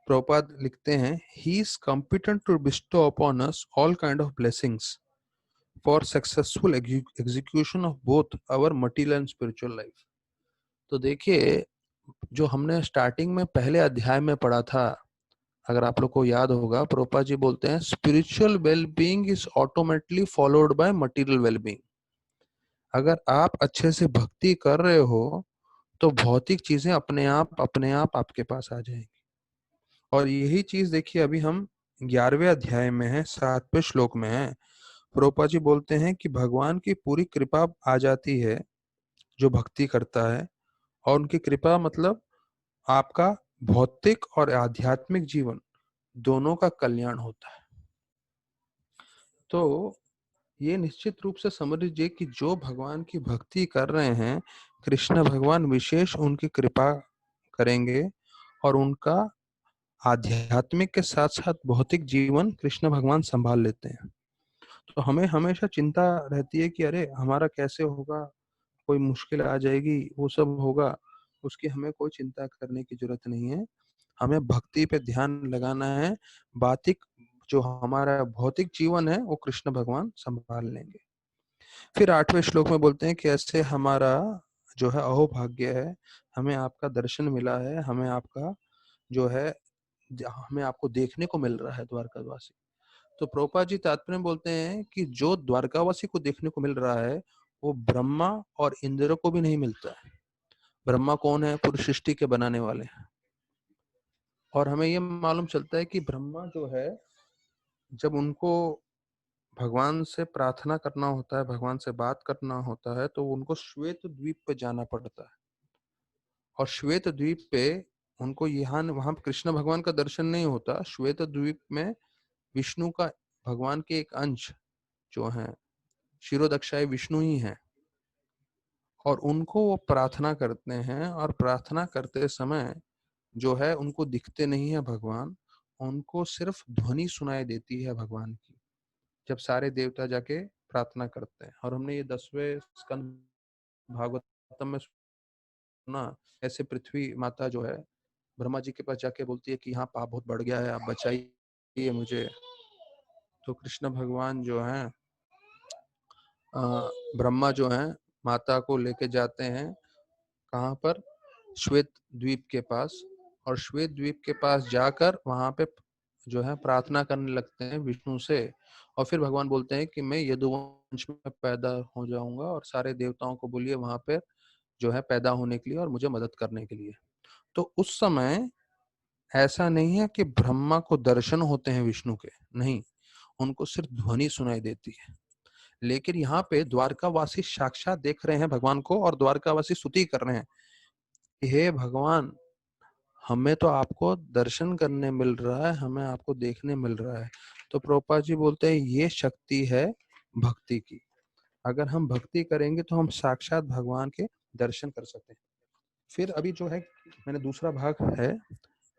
प्रभुपाद लिखते हैं, he is competent to bestow upon us all kind of blessings for successful execution of both our material and spiritual life. तो देखिए, जो हमने स्टार्टिंग में पहले अध्याय में पढ़ा था, अगर आप लोग को याद होगा, प्रभुपाद जी बोलते हैं spiritual wellbeing is automatically followed by material wellbeing. अगर आप अच्छे से भक्ति कर रहे हो तो भौतिक चीजें अपने आप आपके पास आ जाएंगी। और यही चीज देखिए, अभी हम 11वें अध्याय में है, 7वें श्लोक में है। प्रभुपाद जी बोलते हैं कि भगवान की पूरी कृपा आ जाती है जो भक्ति करता है, और उनकी कृपा मतलब आपका भौतिक और आध्यात्मिक जीवन दोनों का कल्याण होता है। तो ये निश्चित रूप से समझ लीजिए कि जो भगवान की भक्ति कर रहे हैं, कृष्ण भगवान विशेष उनकी कृपा करेंगे, और उनका आध्यात्मिक के साथ साथ भौतिक जीवन कृष्ण भगवान संभाल लेते हैं। तो हमें हमेशा चिंता रहती है कि अरे हमारा कैसे होगा, कोई मुश्किल आ जाएगी, वो सब होगा, उसकी हमें कोई चिंता करने की जरूरत नहीं है। हमें भक्ति पे ध्यान लगाना है, बातिक जो हमारा भौतिक जीवन है वो कृष्ण भगवान संभाल लेंगे। फिर 8वें श्लोक में बोलते हैं कि ऐसे हमारा जो है अहोभाग्य है, हमें आपका दर्शन मिला है, हमें आपका जो है हमें आपको देखने को मिल रहा है द्वारकावासी। तो प्रभुपाद जी तात्पर्य में बोलते हैं कि जो द्वारकावासी को देखने को मिल रहा है वो ब्रह्मा और इंद्र को भी नहीं मिलता है। ब्रह्मा कौन है? पूरी सृष्टि के बनाने वाले हैं। और हमें ये मालूम चलता है कि ब्रह्मा जो है, जब उनको भगवान से प्रार्थना करना होता है, भगवान से बात करना होता है, तो उनको श्वेत द्वीप पे जाना पड़ता है। और श्वेत द्वीप पे उनको यहाँ वहां कृष्ण भगवान का दर्शन नहीं होता। श्वेत द्वीप में विष्णु का, भगवान के एक अंश जो है शिरोदक्षाय विष्णु ही है, और उनको वो प्रार्थना करते हैं। और प्रार्थना करते समय जो है उनको दिखते नहीं है भगवान, उनको सिर्फ ध्वनि सुनाई देती है भगवान की, जब सारे देवता जाके प्रार्थना करते हैं। और हमने ये 10वें स्कंद भागवतम में सुना, ऐसे पृथ्वी माता जो है ब्रह्मा जी के पास जाके बोलती है कि यहाँ पाप बहुत बढ़ गया है, आप बचाइए मुझे। तो कृष्ण भगवान जो है ब्रह्मा जो है माता को लेके जाते हैं कहाँ पर? श्वेत द्वीप के पास। और श्वेत द्वीप के पास जाकर वहां पे जो है प्रार्थना करने लगते हैं विष्णु से। और फिर भगवान बोलते हैं कि मैं यदुवंश में पैदा हो जाऊंगा, और सारे देवताओं को बोलिए वहां पे जो है पैदा होने के लिए और मुझे मदद करने के लिए। तो उस समय ऐसा नहीं है कि ब्रह्मा को दर्शन होते हैं विष्णु के, नहीं, उनको सिर्फ ध्वनि सुनाई देती है। लेकिन यहाँ पे द्वारकावासी साक्षात देख रहे हैं भगवान को, और द्वारकावासी स्तुति कर रहे हैं, हे भगवान, हमें तो आपको दर्शन करने मिल रहा है, हमें आपको देखने मिल रहा है। तो प्रभुपाद जी बोलते हैं ये शक्ति है भक्ति की। अगर हम भक्ति करेंगे तो हम साक्षात भगवान के दर्शन कर सकते हैं। फिर अभी जो है मैंने दूसरा भाग है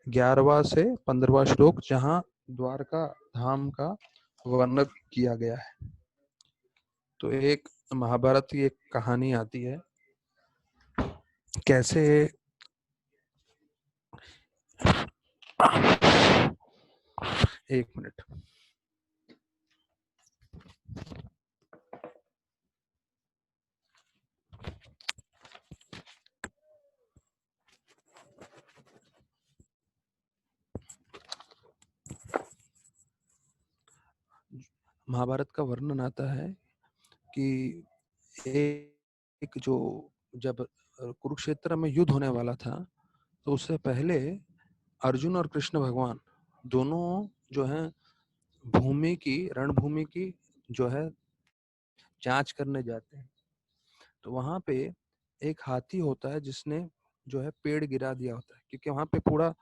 11वां से 15वां श्लोक, जहाँ द्वारका धाम का वर्णन किया गया है। तो एक महाभारत की एक कहानी आती है, कैसे एक मिनट, महाभारत का वर्णन आता है कि एक जो जब कुरुक्षेत्र में युद्ध होने वाला था, तो उससे पहले अर्जुन और कृष्ण भगवान दोनों जो है भूमि की, रणभूमि की जो है जांच करने जाते हैं। तो वहां पे एक हाथी होता है जिसने जो है पेड़ गिरा दिया होता है, क्योंकि वहां पे पूरा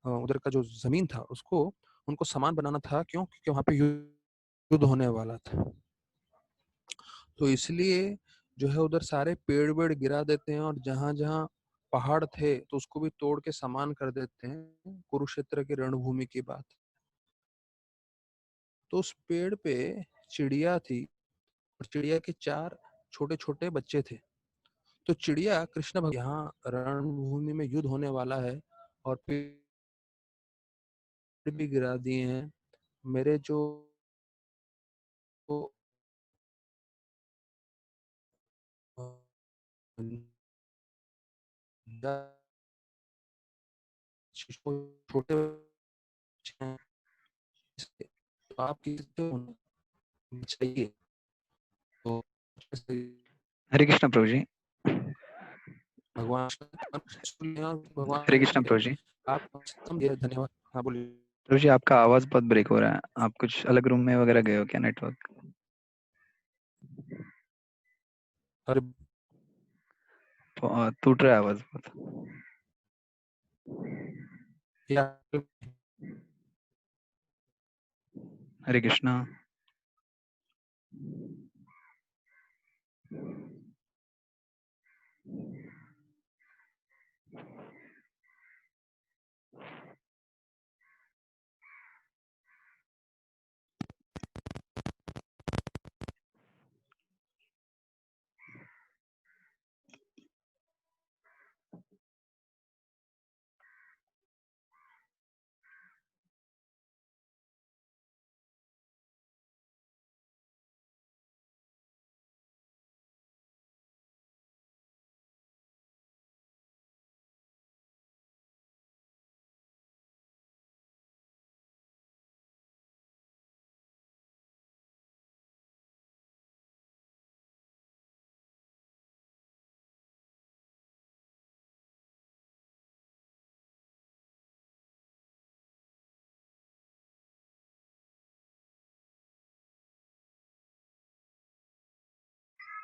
उधर का जो जमीन था उसको उनको समान बनाना था। क्यों? क्योंकि वहां पे युद्ध होने वाला था। तो इसलिए जो है उधर सारे पेड़ वेड़ गिरा देते हैं, और जहां जहां पहाड़ थे तो उसको भी तोड़ के समान कर देते हैं। कुरुक्षेत्र की रणभूमि की बात। तो उस पेड़ पे चिड़िया थी, और चिड़िया के 4 छोटे छोटे बच्चे थे। तो चिड़िया कृष्ण भगवान, यहाँ रणभूमि में युद्ध होने वाला है और पेड़ भी गिरा दिए हैं, मेरे जो छोटे बच्चे हैं, तो आप किसी को चाहिए तो हरे कृष्णा प्रभु जी। भगवान हरे भगवान कृष्णा प्रभु जी। आप धन्यवाद। हाँ बोलिए। प्रभु जी, आपका आवाज बहुत ब्रेक हो रहा है। आप कुछ अलग रूम में वगैरह गए हो क्या? नेटवर्क अरे टूट रहा है आवाज बहुत। या Hare Krishna.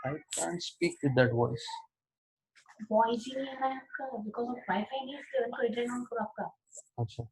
I can't speak with that voice. Voice ही नहीं आ रहा है आपका, बिकॉज ऑफ वाईफाई नहीं है, तो इधर ऑन करो आपका। अच्छा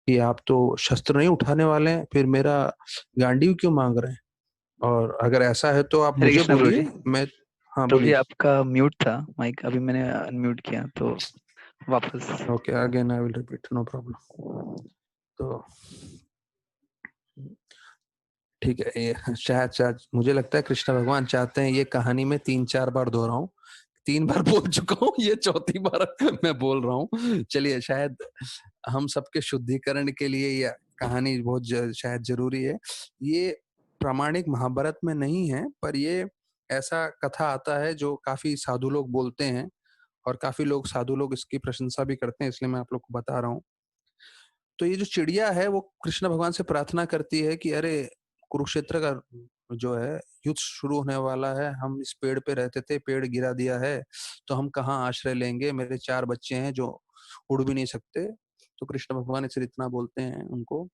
कि आप तो शस्त्र नहीं उठाने वाले हैं, फिर मेरा गांडीव क्यों मांग रहे हैं? और अगर ऐसा है तो आप हरे मुझे कृष्णा प्रभु जी। बोलिए। मैं हाँ प्रभु जी, बोलिए। आपका म्यूट था माइक, अभी मैंने अनम्यूट किया तो वापस। Okay, again I will repeat, no problem. तो ठीक है, ये शायद शायद मुझे लगता है कृष्ण भगवान चाहते हैं ये कहानी में 3-4 बार दोहराऊं। 3 बार बोल चुका हूँ, ये चौथी बार मैं बोल रहा हूँ। चलिए, शायद हम सबके शुद्धिकरण के लिए ये कहानी बहुत शायद जरूरी है। ये प्रामाणिक महाभारत में नहीं है, पर ये ऐसा कथा आता है जो काफी साधु लोग बोलते हैं, और काफी लोग साधु लोग इसकी प्रशंसा भी करते हैं, इसलिए मैं आप लोग को बता रहा हूँ। तो ये जो चिड़िया है वो कृष्ण भगवान से प्रार्थना करती है कि अरे, कुरुक्षेत्र का जो है युद्ध शुरू होने वाला है, हम इस पेड़ पे रहते थे, पेड़ गिरा दिया है, तो हम कहाँ आश्रय लेंगे? मेरे 4 बच्चे हैं जो उड़ भी नहीं सकते। तो कृष्ण भगवान सिर्फ इतना बोलते हैं उनको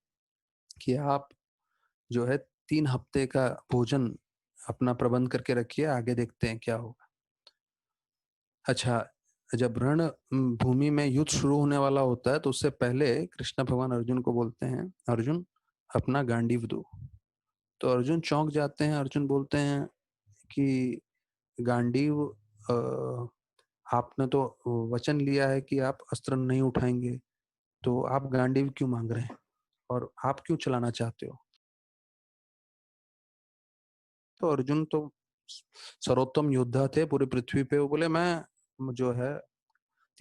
कि आप जो है 3 हफ्ते का भोजन अपना प्रबंध करके रखिए, आगे देखते हैं क्या होगा। अच्छा, जब रण भूमि में युद्ध शुरू होने वाला होता है तो उससे पहले कृष्ण भगवान अर्जुन को बोलते हैं, अर्जुन अपना गांडीव दो। तो अर्जुन चौंक जाते हैं। अर्जुन बोलते हैं कि गांडीव, आपने तो वचन लिया है कि आप अस्त्र नहीं उठाएंगे, तो आप गांडीव क्यों मांग रहे हैं और आप क्यों चलाना चाहते हो? तो अर्जुन तो सर्वोत्तम योद्धा थे पूरी पृथ्वी पे, वो बोले मैं जो है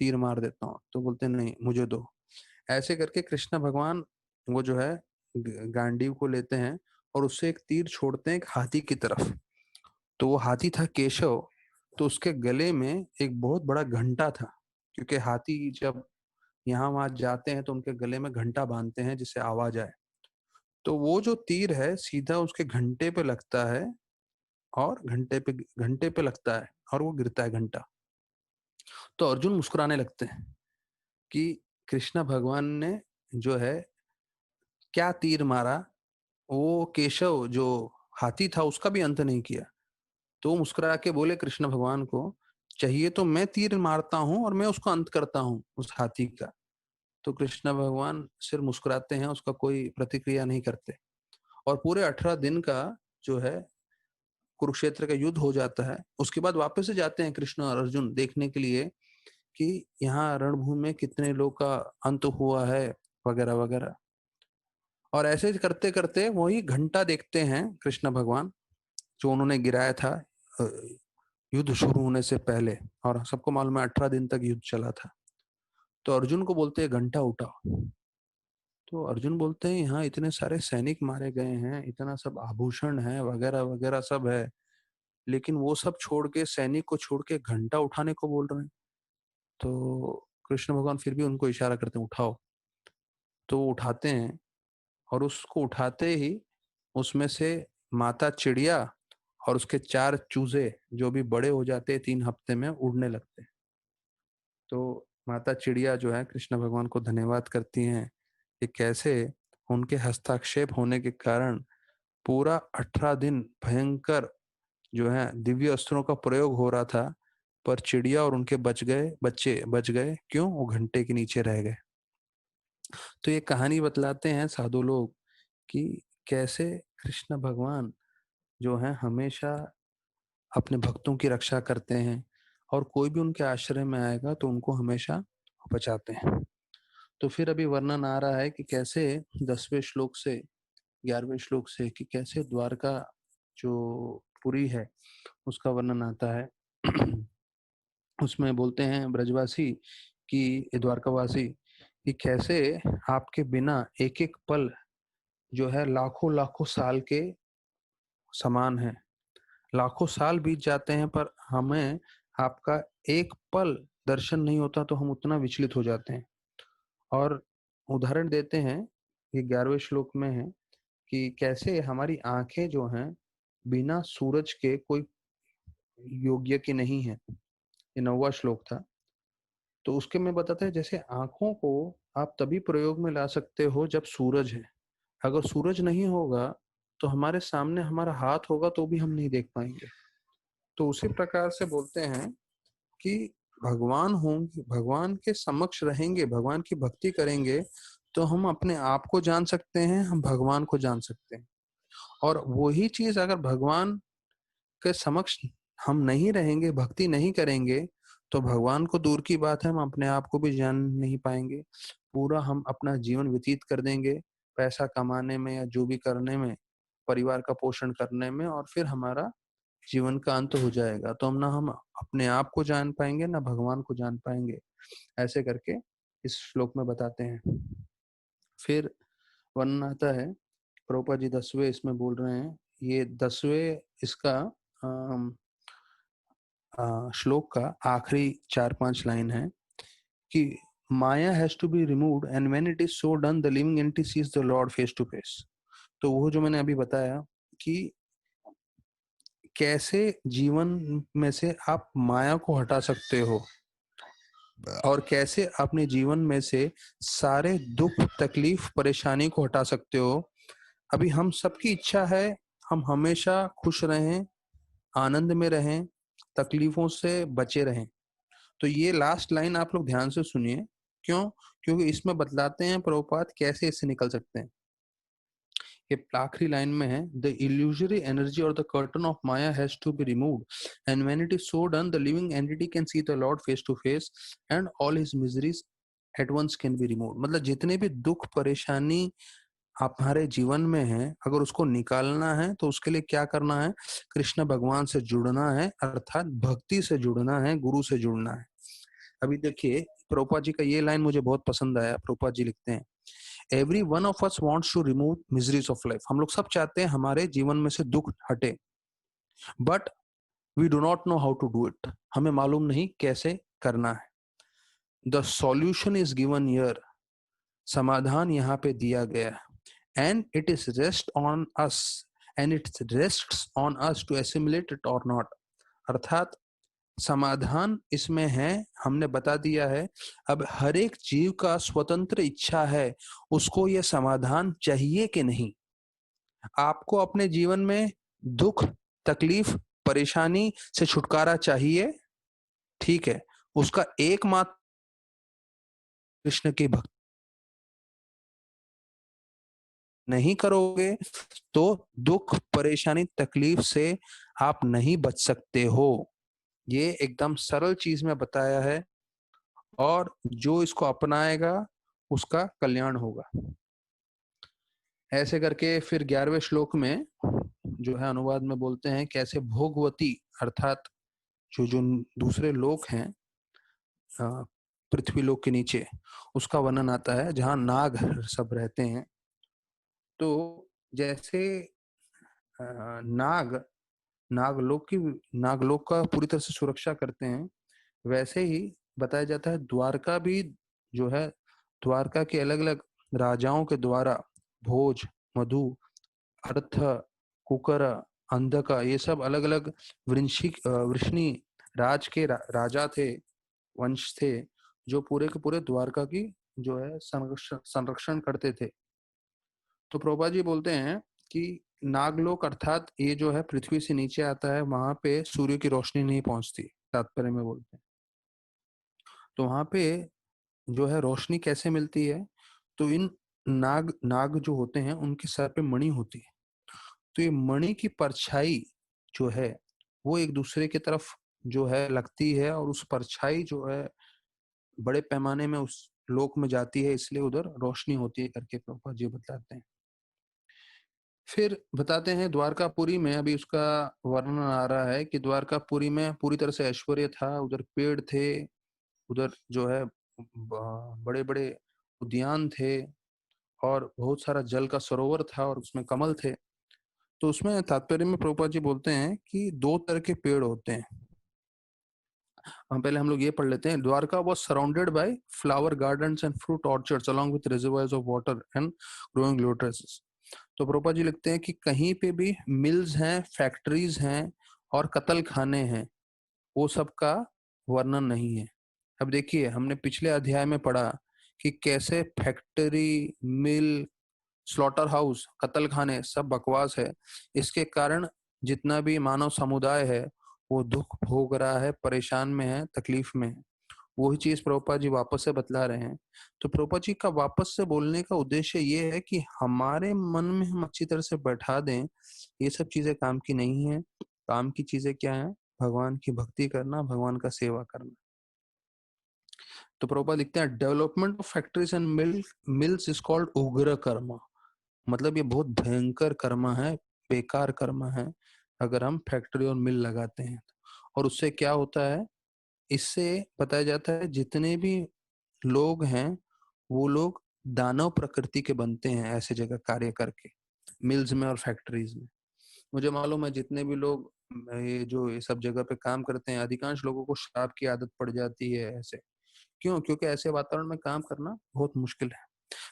तीर मार देता हूँ। तो बोलते नहीं, मुझे दो। ऐसे करके कृष्ण भगवान वो जो है गांडीव को लेते हैं और उससे एक तीर छोड़ते हैं एक हाथी की तरफ। तो वो हाथी था केशव। तो उसके गले में एक बहुत बड़ा घंटा था, क्योंकि हाथी जब यहाँ वहां जाते हैं तो उनके गले में घंटा बांधते हैं जिससे आवाज आए। तो वो जो तीर है सीधा उसके घंटे पे लगता है और घंटे पे लगता है और वो गिरता है घंटा। तो अर्जुन मुस्कुराने लगते हैं कि कृष्ण भगवान ने जो है क्या तीर मारा, वो केशव जो हाथी था उसका भी अंत नहीं किया। तो मुस्कुरा के बोले कृष्ण भगवान को, चाहिए तो मैं तीर मारता हूं और मैं उसको अंत करता हूं उस हाथी का। तो कृष्ण भगवान सिर्फ मुस्कुराते हैं, उसका कोई प्रतिक्रिया नहीं करते। और पूरे 18 दिन का जो है कुरुक्षेत्र का युद्ध हो जाता है। उसके बाद वापस से जाते हैं कृष्ण और अर्जुन देखने के लिए कि यहाँ रणभूमि में कितने लोग का अंत हुआ है वगैरह वगैरह। और ऐसे करते करते वही घंटा देखते हैं कृष्ण भगवान जो उन्होंने गिराया था युद्ध शुरू होने से पहले। और सबको मालूम है 18 दिन तक युद्ध चला था। तो अर्जुन को बोलते हैं घंटा उठाओ। तो अर्जुन बोलते हैं यहाँ इतने सारे सैनिक मारे गए हैं, इतना सब आभूषण है वगैरह वगैरह सब है, लेकिन वो सब छोड़ के, सैनिक को छोड़ के घंटा उठाने को बोल रहे हैं। तो कृष्ण भगवान फिर भी उनको इशारा करते हैं उठाओ। तो वो उठाते हैं और उसको उठाते ही उसमें से माता चिड़िया और उसके 4 चूजे जो भी बड़े हो जाते हैं 3 हफ्ते में, उड़ने लगते हैं। तो माता चिड़िया जो है कृष्ण भगवान को धन्यवाद करती हैं कि कैसे उनके हस्तक्षेप होने के कारण पूरा 18 दिन भयंकर जो है दिव्य अस्त्रों का प्रयोग हो रहा था, पर चिड़िया और उनके बच्चे बच गए। क्यों? वो घंटे के नीचे रह गए। तो ये कहानी बतलाते हैं साधु लोग कि कैसे कृष्ण भगवान जो है हमेशा अपने भक्तों की रक्षा करते हैं और कोई भी उनके आश्रय में आएगा तो उनको हमेशा बचाते हैं। तो फिर अभी वर्णन आ रहा है कि कैसे 10वें श्लोक से 11वें श्लोक से कि कैसे द्वारका जो पुरी है उसका वर्णन आता है। उसमें बोलते हैं ब्रजवासी कि द्वारकावासी कि कैसे आपके बिना एक एक पल जो है लाखों लाखों साल के समान है। लाखों साल बीत जाते हैं पर हमें आपका एक पल दर्शन नहीं होता तो हम उतना विचलित हो जाते हैं। और उदाहरण देते हैं, ये 11वें श्लोक में है कि कैसे हमारी आंखें जो हैं बिना सूरज के कोई योग्य की नहीं है। ये 9वां श्लोक था। तो उसके में बताते हैं जैसे आंखों को आप तभी प्रयोग में ला सकते हो जब सूरज है। अगर सूरज नहीं होगा तो हमारे सामने हमारा हाथ होगा तो भी हम नहीं देख पाएंगे। तो उसी प्रकार से बोलते हैं कि भगवान होंगे, भगवान के समक्ष रहेंगे, भगवान की भक्ति करेंगे तो हम अपने आप को जान सकते हैं, हम भगवान को जान सकते हैं। और वही चीज अगर भगवान के समक्ष हम नहीं रहेंगे, भक्ति नहीं करेंगे, तो भगवान को दूर की बात है, हम अपने आप को भी जान नहीं पाएंगे। पूरा हम अपना जीवन व्यतीत कर देंगे पैसा कमाने में या जो भी करने में, परिवार का पोषण करने में, और फिर हमारा जीवन का अंत हो जाएगा। तो हम अपने आप को जान पाएंगे ना भगवान को जान पाएंगे। ऐसे करके इस श्लोक में बताते हैं। फिर वर्णन आता है, प्रभुपाद जी 10वें इसमें बोल रहे हैं, ये 10वें इसका श्लोक का आखिरी 4-5 लाइन है कि Maya has to be removed and when it is so done the living entity sees the Lord face to face. तो वो जो मैंने अभी बताया कि कैसे जीवन में से आप माया को हटा सकते हो और कैसे अपने जीवन में से सारे दुख तकलीफ परेशानी को हटा सकते हो अभी हम सबकी इच्छा है हम हमेशा खुश रहें, आनंद में रहें, तकलीफों से बचे रहें। तो ये लास्ट लाइन आप लोग ध्यान से सुनिए। क्यों? क्योंकि इसमें बतलाते हैं प्रभुपाद कैसे इससे निकल सकते हैं। ये आखिरी लाइन में है, द इल्यूजरी एनर्जी और the curtain of maya has to be removed and when it is so done the living entity can see the Lord face to face and all his miseries at once can be removed. मतलब जितने भी दुख परेशानी हमारे जीवन में है, अगर उसको निकालना है तो उसके लिए क्या करना है? कृष्ण भगवान से जुड़ना है, अर्थात भक्ति से जुड़ना है, गुरु से जुड़ना है। अभी देखिए प्रभुपाद जी का ये लाइन मुझे बहुत पसंद आया। प्रभुपाद जी लिखते हैं, every one of us wants to remove miseries of life. हम लोग सब चाहते हैं हमारे जीवन में से दुख हटे, but we do not know how to do it. हमें मालूम नहीं कैसे करना है। The solution is given here. समाधान यहाँ पे दिया गया है। And it is rest on us and it rests on us to assimilate it और नॉट। अर्थात समाधान इसमें है, हमने बता दिया है। अब हर एक जीव का स्वतंत्र इच्छा है, उसको यह समाधान चाहिए कि नहीं। आपको अपने जीवन में दुख, तकलीफ, परेशानी से छुटकारा चाहिए, ठीक है। उसका एकमात्र कृष्ण की भक्ति नहीं करोगे तो दुख, परेशानी, तकलीफ से आप नहीं बच सकते हो। ये एकदम सरल चीज में बताया है और जो इसको अपनाएगा उसका कल्याण होगा। ऐसे करके फिर 11वें श्लोक में जो है अनुवाद में बोलते हैं कैसे भोगवती अर्थात जो जो दूसरे लोक हैं पृथ्वी लोक के नीचे, उसका वर्णन आता है जहाँ नाग सब रहते हैं। तो जैसे नाग नागलोक का पूरी तरह से सुरक्षा करते हैं, वैसे ही बताया जाता है द्वारका भी जो है, द्वारका के अलग अलग राजाओं के द्वारा भोज, मधु, अर्थ, कुकर, अंधका, ये सब अलग अलग वृष्णि राज के राजा थे, वंश थे, जो पूरे के पूरे द्वारका की जो है संरक्षण करते थे। तो प्रभुपाद जी बोलते हैं कि नागलोक अर्थात ये जो है पृथ्वी से नीचे आता है, वहां पे सूर्य की रोशनी नहीं पहुंचती, तात्पर्य में बोलते हैं। तो वहां पे जो है रोशनी कैसे मिलती है? तो इन नाग जो होते हैं उनके सर पे मणि होती है। तो ये मणि की परछाई जो है वो एक दूसरे की तरफ जो है लगती है और उस परछाई जो है बड़े पैमाने में उस लोक में जाती है, इसलिए उधर रोशनी होती है करके प्रभुपाद जी बताते हैं। फिर बताते हैं द्वारकापुरी में अभी उसका वर्णन आ रहा है कि द्वारकापुरी में पूरी तरह से ऐश्वर्य था, उधर पेड़ थे, उधर जो है बड़े बड़े उद्यान थे और बहुत सारा जल का सरोवर था और उसमें कमल थे। तो उसमें तात्पर्य में प्रभुपाद जी बोलते हैं कि दो तरह के पेड़ होते हैं। हम लोग ये पढ़ लेते हैं, Dwarka was surrounded by flower gardens and fruit orchards along with reservoirs of water and growing lotuses. तो प्रभुपाद जी लिखते हैं कि कहीं पे भी मिल्स हैं, फैक्ट्रीज हैं और कत्ल खाने हैं, वो सब का वर्णन नहीं है। अब देखिए हमने पिछले अध्याय में पढ़ा कि कैसे फैक्ट्री, मिल, स्लॉटर हाउस, कत्ल खाने सब बकवास है। इसके कारण जितना भी मानव समुदाय है वो दुख भोग रहा है, परेशान में है, तकलीफ में है। वही चीज प्रभुपाद जी वापस से बतला रहे हैं। तो प्रभुपाद जी का वापस से बोलने का उद्देश्य ये है कि हमारे मन में हम अच्छी तरह से बैठा दें ये सब चीजें काम की नहीं है। काम की चीजें क्या है? भगवान की भक्ति करना, भगवान का सेवा करना। तो प्रभुपाद लिखते हैं, development of factories and mills is called उग्र कर्म। मतलब ये बहुत भयंकर कर्म है, बेकार कर्म है अगर हम फैक्ट्री और मिल लगाते हैं। और उससे क्या होता है? इससे बताया जाता है जितने भी लोग हैं वो लोग दानव प्रकृति के बनते हैं ऐसे जगह कार्य करके, मिल्स में और फैक्ट्रीज में। मुझे मालूम है जितने भी लोग ये सब जगह पे काम करते हैं, अधिकांश लोगों को शराब की आदत पड़ जाती है ऐसे। क्यों? क्योंकि ऐसे वातावरण में काम करना बहुत मुश्किल है।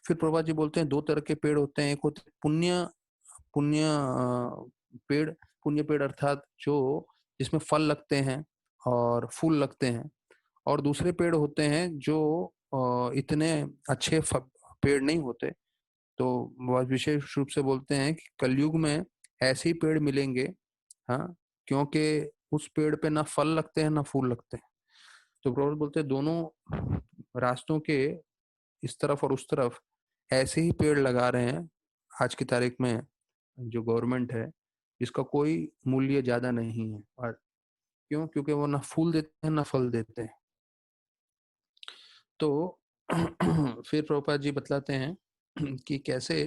फिर प्रभा जी बोलते हैं दो तरह के पेड़ होते हैं, एक होते हैं पुण्य पुण्य पेड़। पुण्य पेड़ अर्थात जो जिसमें फल लगते हैं और फूल लगते हैं, और दूसरे पेड़ होते हैं जो इतने अच्छे पेड़ नहीं होते, तो वह विशेष रूप से बोलते हैं कि कलयुग में ऐसे ही पेड़ मिलेंगे, हाँ, क्योंकि उस पेड़ पे ना फल लगते हैं ना फूल लगते हैं। तो प्रभुपाद बोलते हैं दोनों रास्तों के इस तरफ और उस तरफ ऐसे ही पेड़ लगा रहे हैं आज की तारीख में जो गवर्नमेंट है, इसका कोई मूल्य ज्यादा नहीं है। और क्यों? क्योंकि वो ना फूल देते हैं ना फल देते हैं। तो फिर प्रभुपाद जी बतलाते हैं कि कैसे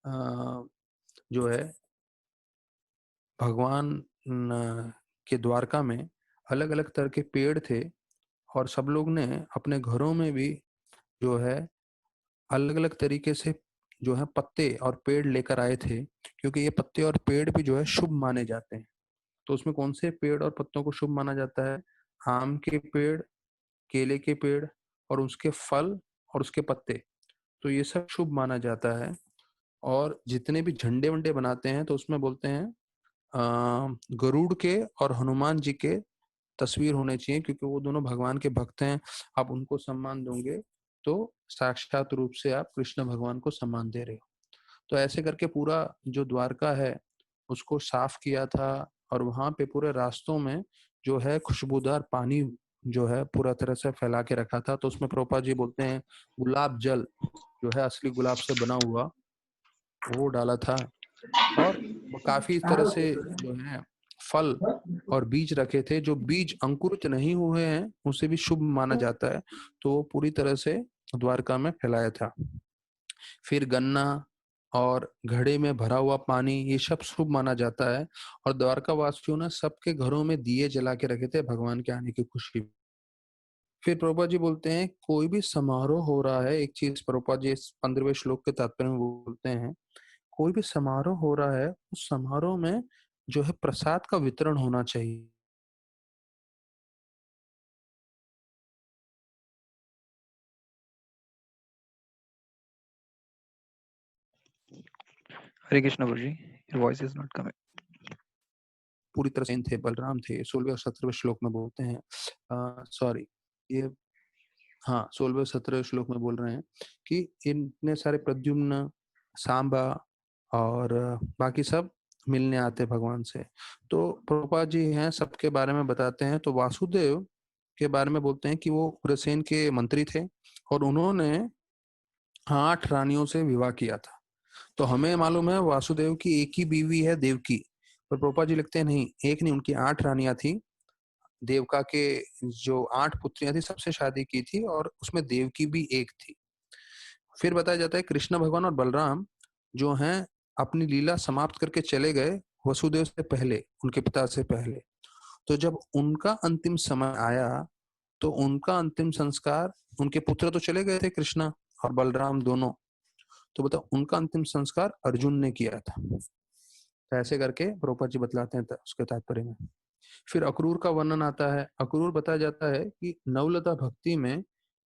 जो है भगवान के द्वारका में अलग अलग तरह के पेड़ थे, और सब लोग ने अपने घरों में भी जो है अलग अलग तरीके से जो है पत्ते और पेड़ लेकर आए थे, क्योंकि ये पत्ते और पेड़ भी जो है शुभ माने जाते हैं। तो उसमें कौन से पेड़ और पत्तों को शुभ माना जाता है? आम के पेड़, केले के पेड़ और उसके फल और उसके पत्ते, तो ये सब शुभ माना जाता है। और जितने भी झंडे वंडे बनाते हैं तो उसमें बोलते हैं गरुड़ के और हनुमान जी के तस्वीर होने चाहिए, क्योंकि वो दोनों भगवान के भक्त हैं। आप उनको सम्मान दोगे तो साक्षात रूप से आप कृष्ण भगवान को सम्मान दे रहे हो। तो ऐसे करके पूरा जो द्वारका है उसको साफ किया था, और वहां पे पूरे रास्तों में जो है खुशबूदार पानी जो है पूरा तरह से फैला के रखा था। तो उसमें प्रभुपाद जी बोलते हैं गुलाब जल जो है असली गुलाब से बना हुआ वो डाला था, और काफी तरह से जो है फल और बीज रखे थे। जो बीज अंकुरित नहीं हुए हैं उसे भी शुभ माना जाता है, तो वो पूरी तरह से द्वारका में फैलाया था। फिर गन्ना और घड़े में भरा हुआ पानी ये सब शुभ माना जाता है, और द्वारका वासियों ने सबके घरों में दिए जला के रखे थे भगवान के आने की खुशी में। फिर प्रभुपाद जी बोलते हैं कोई भी समारोह हो रहा है, एक चीज प्रभुपाद जी 15वें श्लोक के तात्पर्य में बोलते हैं, कोई भी समारोह हो रहा है उस समारोह में जो है प्रसाद का वितरण होना चाहिए। हरे कृष्ण गुरुजी, your voice is not coming. पूरी तरह से थे, बलराम थे, 16वें और 17वें श्लोक में बोलते हैं, सॉरी ये हाँ 16वें 17वें श्लोक में बोल रहे हैं कि इतने सारे प्रद्युम्न, सांबा और बाकी सब मिलने आते भगवान से। तो प्रभुपाद जी हैं सबके बारे में बताते हैं। तो वासुदेव के बारे में बोलते हैं कि वो उग्रसेन के मंत्री थे, और उन्होंने 8 रानियों से विवाह किया था। तो हमें मालूम है वासुदेव की एक ही बीवी है देवकी, पर प्रभुपाद जी लिखते हैं नहीं, एक नहीं, उनकी 8 रानियां थी। देवका के जो 8 पुत्रियां थी सबसे शादी की थी, और उसमें देवकी भी एक थी। फिर बताया जाता है कृष्ण भगवान और बलराम जो हैं अपनी लीला समाप्त करके चले गए वसुदेव से पहले, उनके पिता से पहले। तो जब उनका अंतिम समय आया तो उनका अंतिम संस्कार, उनके पुत्र तो चले गए थे कृष्णा और बलराम दोनों, तो बताओ उनका अंतिम संस्कार अर्जुन ने किया था। तो ऐसे करके प्रभुपाद जी बतलाते हैं उसके तात्पर्य में। फिर अक्रूर का वर्णन आता है। अक्रूर बताया जाता है कि नवलता भक्ति में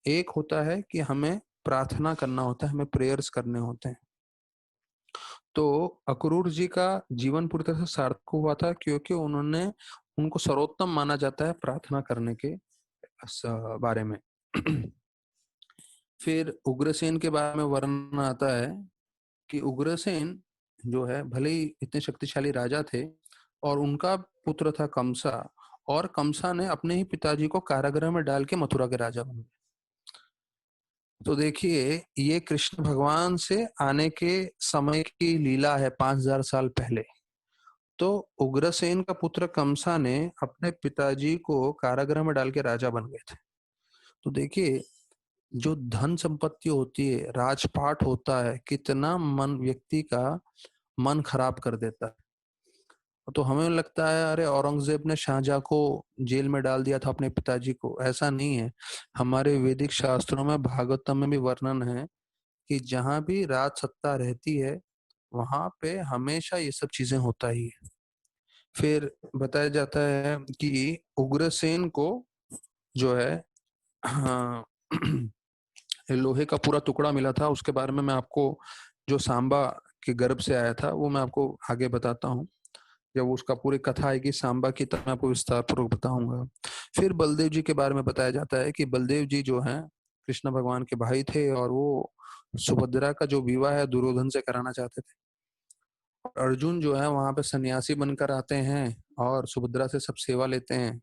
एक होता है कि हमें प्रार्थना करना होता है, हमें प्रेयर्स करने होते हैं। तो अक्रूर जी का जीवन पूरी तरह से सार्थक हुआ था, क्योंकि उन्होंने उनको सर्वोत्तम माना जाता है प्रार्थना करने के बारे में। फिर उग्रसेन के बारे में वर्णन आता है कि उग्रसेन जो है भले ही इतने शक्तिशाली राजा थे, और उनका पुत्र था कंसा, और कंसा ने अपने ही पिताजी को कारागृह में डाल के मथुरा के राजा बन गए। तो देखिए ये कृष्ण भगवान से आने के समय की लीला है 5000 साल पहले। तो उग्रसेन का पुत्र कंसा ने अपने पिताजी को कारागृह में डाल के राजा बन गए थे। तो देखिए जो धन संपत्ति होती है, राजपाट होता है, कितना मन व्यक्ति का मन खराब कर देता है। तो हमें लगता है अरे औरंगजेब ने शाहजहां को जेल में डाल दिया था अपने पिताजी को, ऐसा नहीं है। हमारे वैदिक शास्त्रों में, भागवतम में भी वर्णन है कि जहां भी राज सत्ता रहती है वहां पे हमेशा ये सब चीजें होता ही है। फिर बताया जाता है कि उग्रसेन को जो है हाँ, लोहे का पूरा टुकड़ा मिला था। उसके बारे में मैं आपको, जो सांबा के गर्भ से आया था, वो मैं आपको आगे बताता हूँ। जब उसका पूरी कथा आएगी सांबा की तब मैं आपको विस्तार पूर्वक बताऊंगा। फिर बलदेव जी के बारे में बताया जाता है कि बलदेव जी जो हैं कृष्ण भगवान के भाई थे, और वो सुभद्रा का जो विवाह है दुर्योधन से कराना चाहते थे। अर्जुन जो है वहां पे सन्यासी बनकर आते हैं और सुभद्रा से सब सेवा लेते हैं,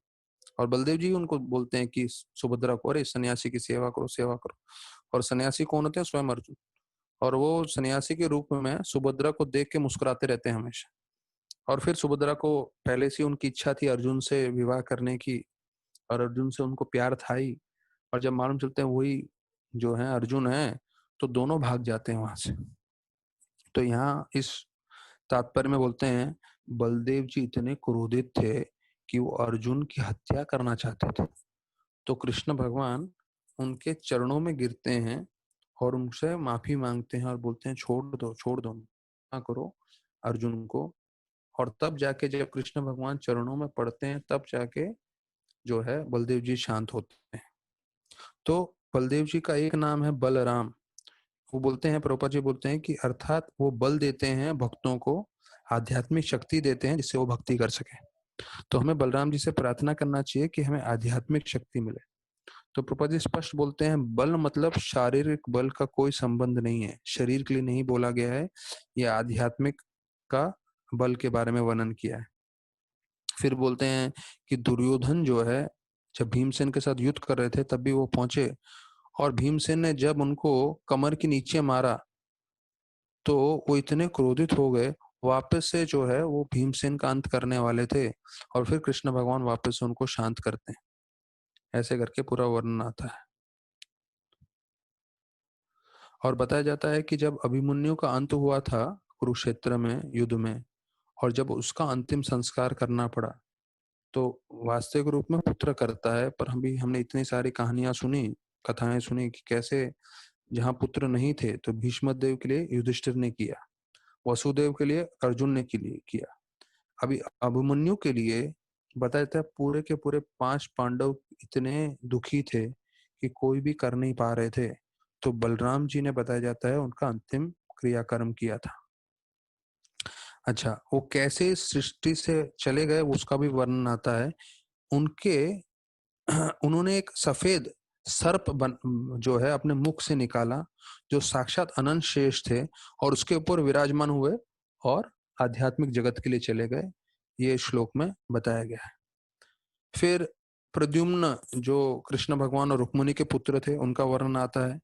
और बलदेव जी उनको बोलते हैं कि सुभद्रा को, अरे सन्यासी की सेवा करो सेवा करो। और सन्यासी कौन होते हैं? स्वयं अर्जुन। और वो सन्यासी के रूप में सुभद्रा को देख के मुस्कुराते रहते हैं हमेशा। और फिर सुभद्रा को पहले से उनकी इच्छा थी अर्जुन से विवाह करने की, और अर्जुन से उनको प्यार था ही। और जब मालूम चलते हैं वही जो है अर्जुन है, तो दोनों भाग जाते हैं वहां से। तो यहाँ इस तात्पर्य में बोलते हैं बलदेव जी इतने क्रोधित थे कि वो अर्जुन की हत्या करना चाहते थे। तो कृष्ण भगवान उनके चरणों में गिरते हैं और उनसे माफी मांगते हैं और बोलते हैं छोड़ दो ना करो अर्जुन को। और तब जाके जब कृष्ण भगवान चरणों में पड़ते हैं तब जाके जो है बलदेव जी शांत होते हैं। तो बलदेव जी का एक नाम है बलराम। वो बोलते हैं, प्रभुपाद जी बोलते हैं कि अर्थात वो बल देते हैं भक्तों को, आध्यात्मिक शक्ति देते हैं जिससे वो भक्ति कर सके। तो हमें बलराम जी से प्रार्थना करना चाहिए कि हमें आध्यात्मिक शक्ति मिले। तो प्रभुपाद जी स्पष्ट बोलते हैं बल मतलब शारीरिक बल का कोई संबंध नहीं है, शरीर के लिए नहीं बोला गया है, यह आध्यात्मिक का बल के बारे में वर्णन किया है। फिर बोलते हैं कि दुर्योधन जो है जब भीमसेन के साथ युद्ध कर रहे थे तब भी वो पहुंचे, और भीमसेन ने जब उनको कमर के नीचे मारा तो वो इतने क्रोधित हो गए, वापस से जो है वो भीमसेन का अंत करने वाले थे, और फिर कृष्ण भगवान वापस से उनको शांत करते हैं। ऐसे करके पूरा वर्णन आता है। और बताया जाता है कि जब अभिमन्यु का अंत हुआ था कुरुक्षेत्र में युद्ध में, और जब उसका अंतिम संस्कार करना पड़ा, तो वास्तविक रूप में पुत्र करता है, पर हमने इतनी सारी कहानियां सुनी, कथाएं सुनी कि कैसे जहां पुत्र नहीं थे तो भीष्म देव के लिए युधिष्ठिर ने किया, वसुदेव के लिए अर्जुन ने के लिए किया, अभी अभिमन्यु के लिए बताया जाता है पूरे के पूरे 5 पांडव इतने दुखी थे कि कोई भी कर नहीं पा रहे थे, तो बलराम जी ने बताया जाता है उनका अंतिम क्रियाकर्म किया था। अच्छा, वो कैसे सृष्टि से चले गए उसका भी वर्णन आता है। उन्होंने एक सफेद सर्प जो है अपने मुख से निकाला, जो साक्षात अनंत शेष थे, और उसके ऊपर विराजमान हुए और आध्यात्मिक जगत के लिए चले गए। ये श्लोक में बताया गया है। फिर प्रद्युम्न जो कृष्ण भगवान और रुक्मिणी के पुत्र थे उनका वर्णन आता है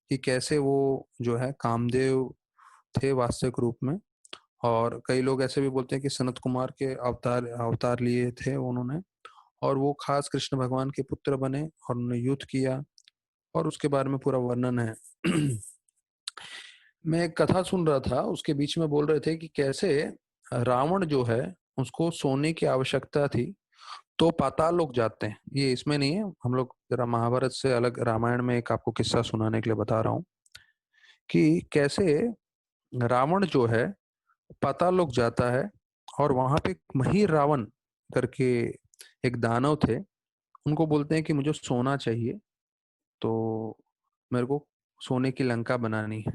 कि कैसे वो जो है कामदेव थे वास्तविक रूप में, और कई लोग ऐसे भी बोलते हैं कि सनत कुमार के अवतार लिए थे उन्होंने, और वो खास कृष्ण भगवान के पुत्र बने और उन्होंने युद्ध किया, और उसके बारे में पूरा वर्णन है। मैं एक कथा सुन रहा था, उसके बीच में बोल रहे थे कि कैसे रावण जो है उसको सोने की आवश्यकता थी, तो पाताल लोक जाते हैं। ये इसमें नहीं है, हम लोग जरा महाभारत से अलग रामायण में एक आपको किस्सा सुनाने के लिए बता रहा हूँ कि कैसे रावण जो है पाताल लोक जाता है, और वहां पे महीर रावण करके एक दानव थे, उनको बोलते हैं कि मुझे सोना चाहिए, तो मेरे को सोने की लंका बनानी है।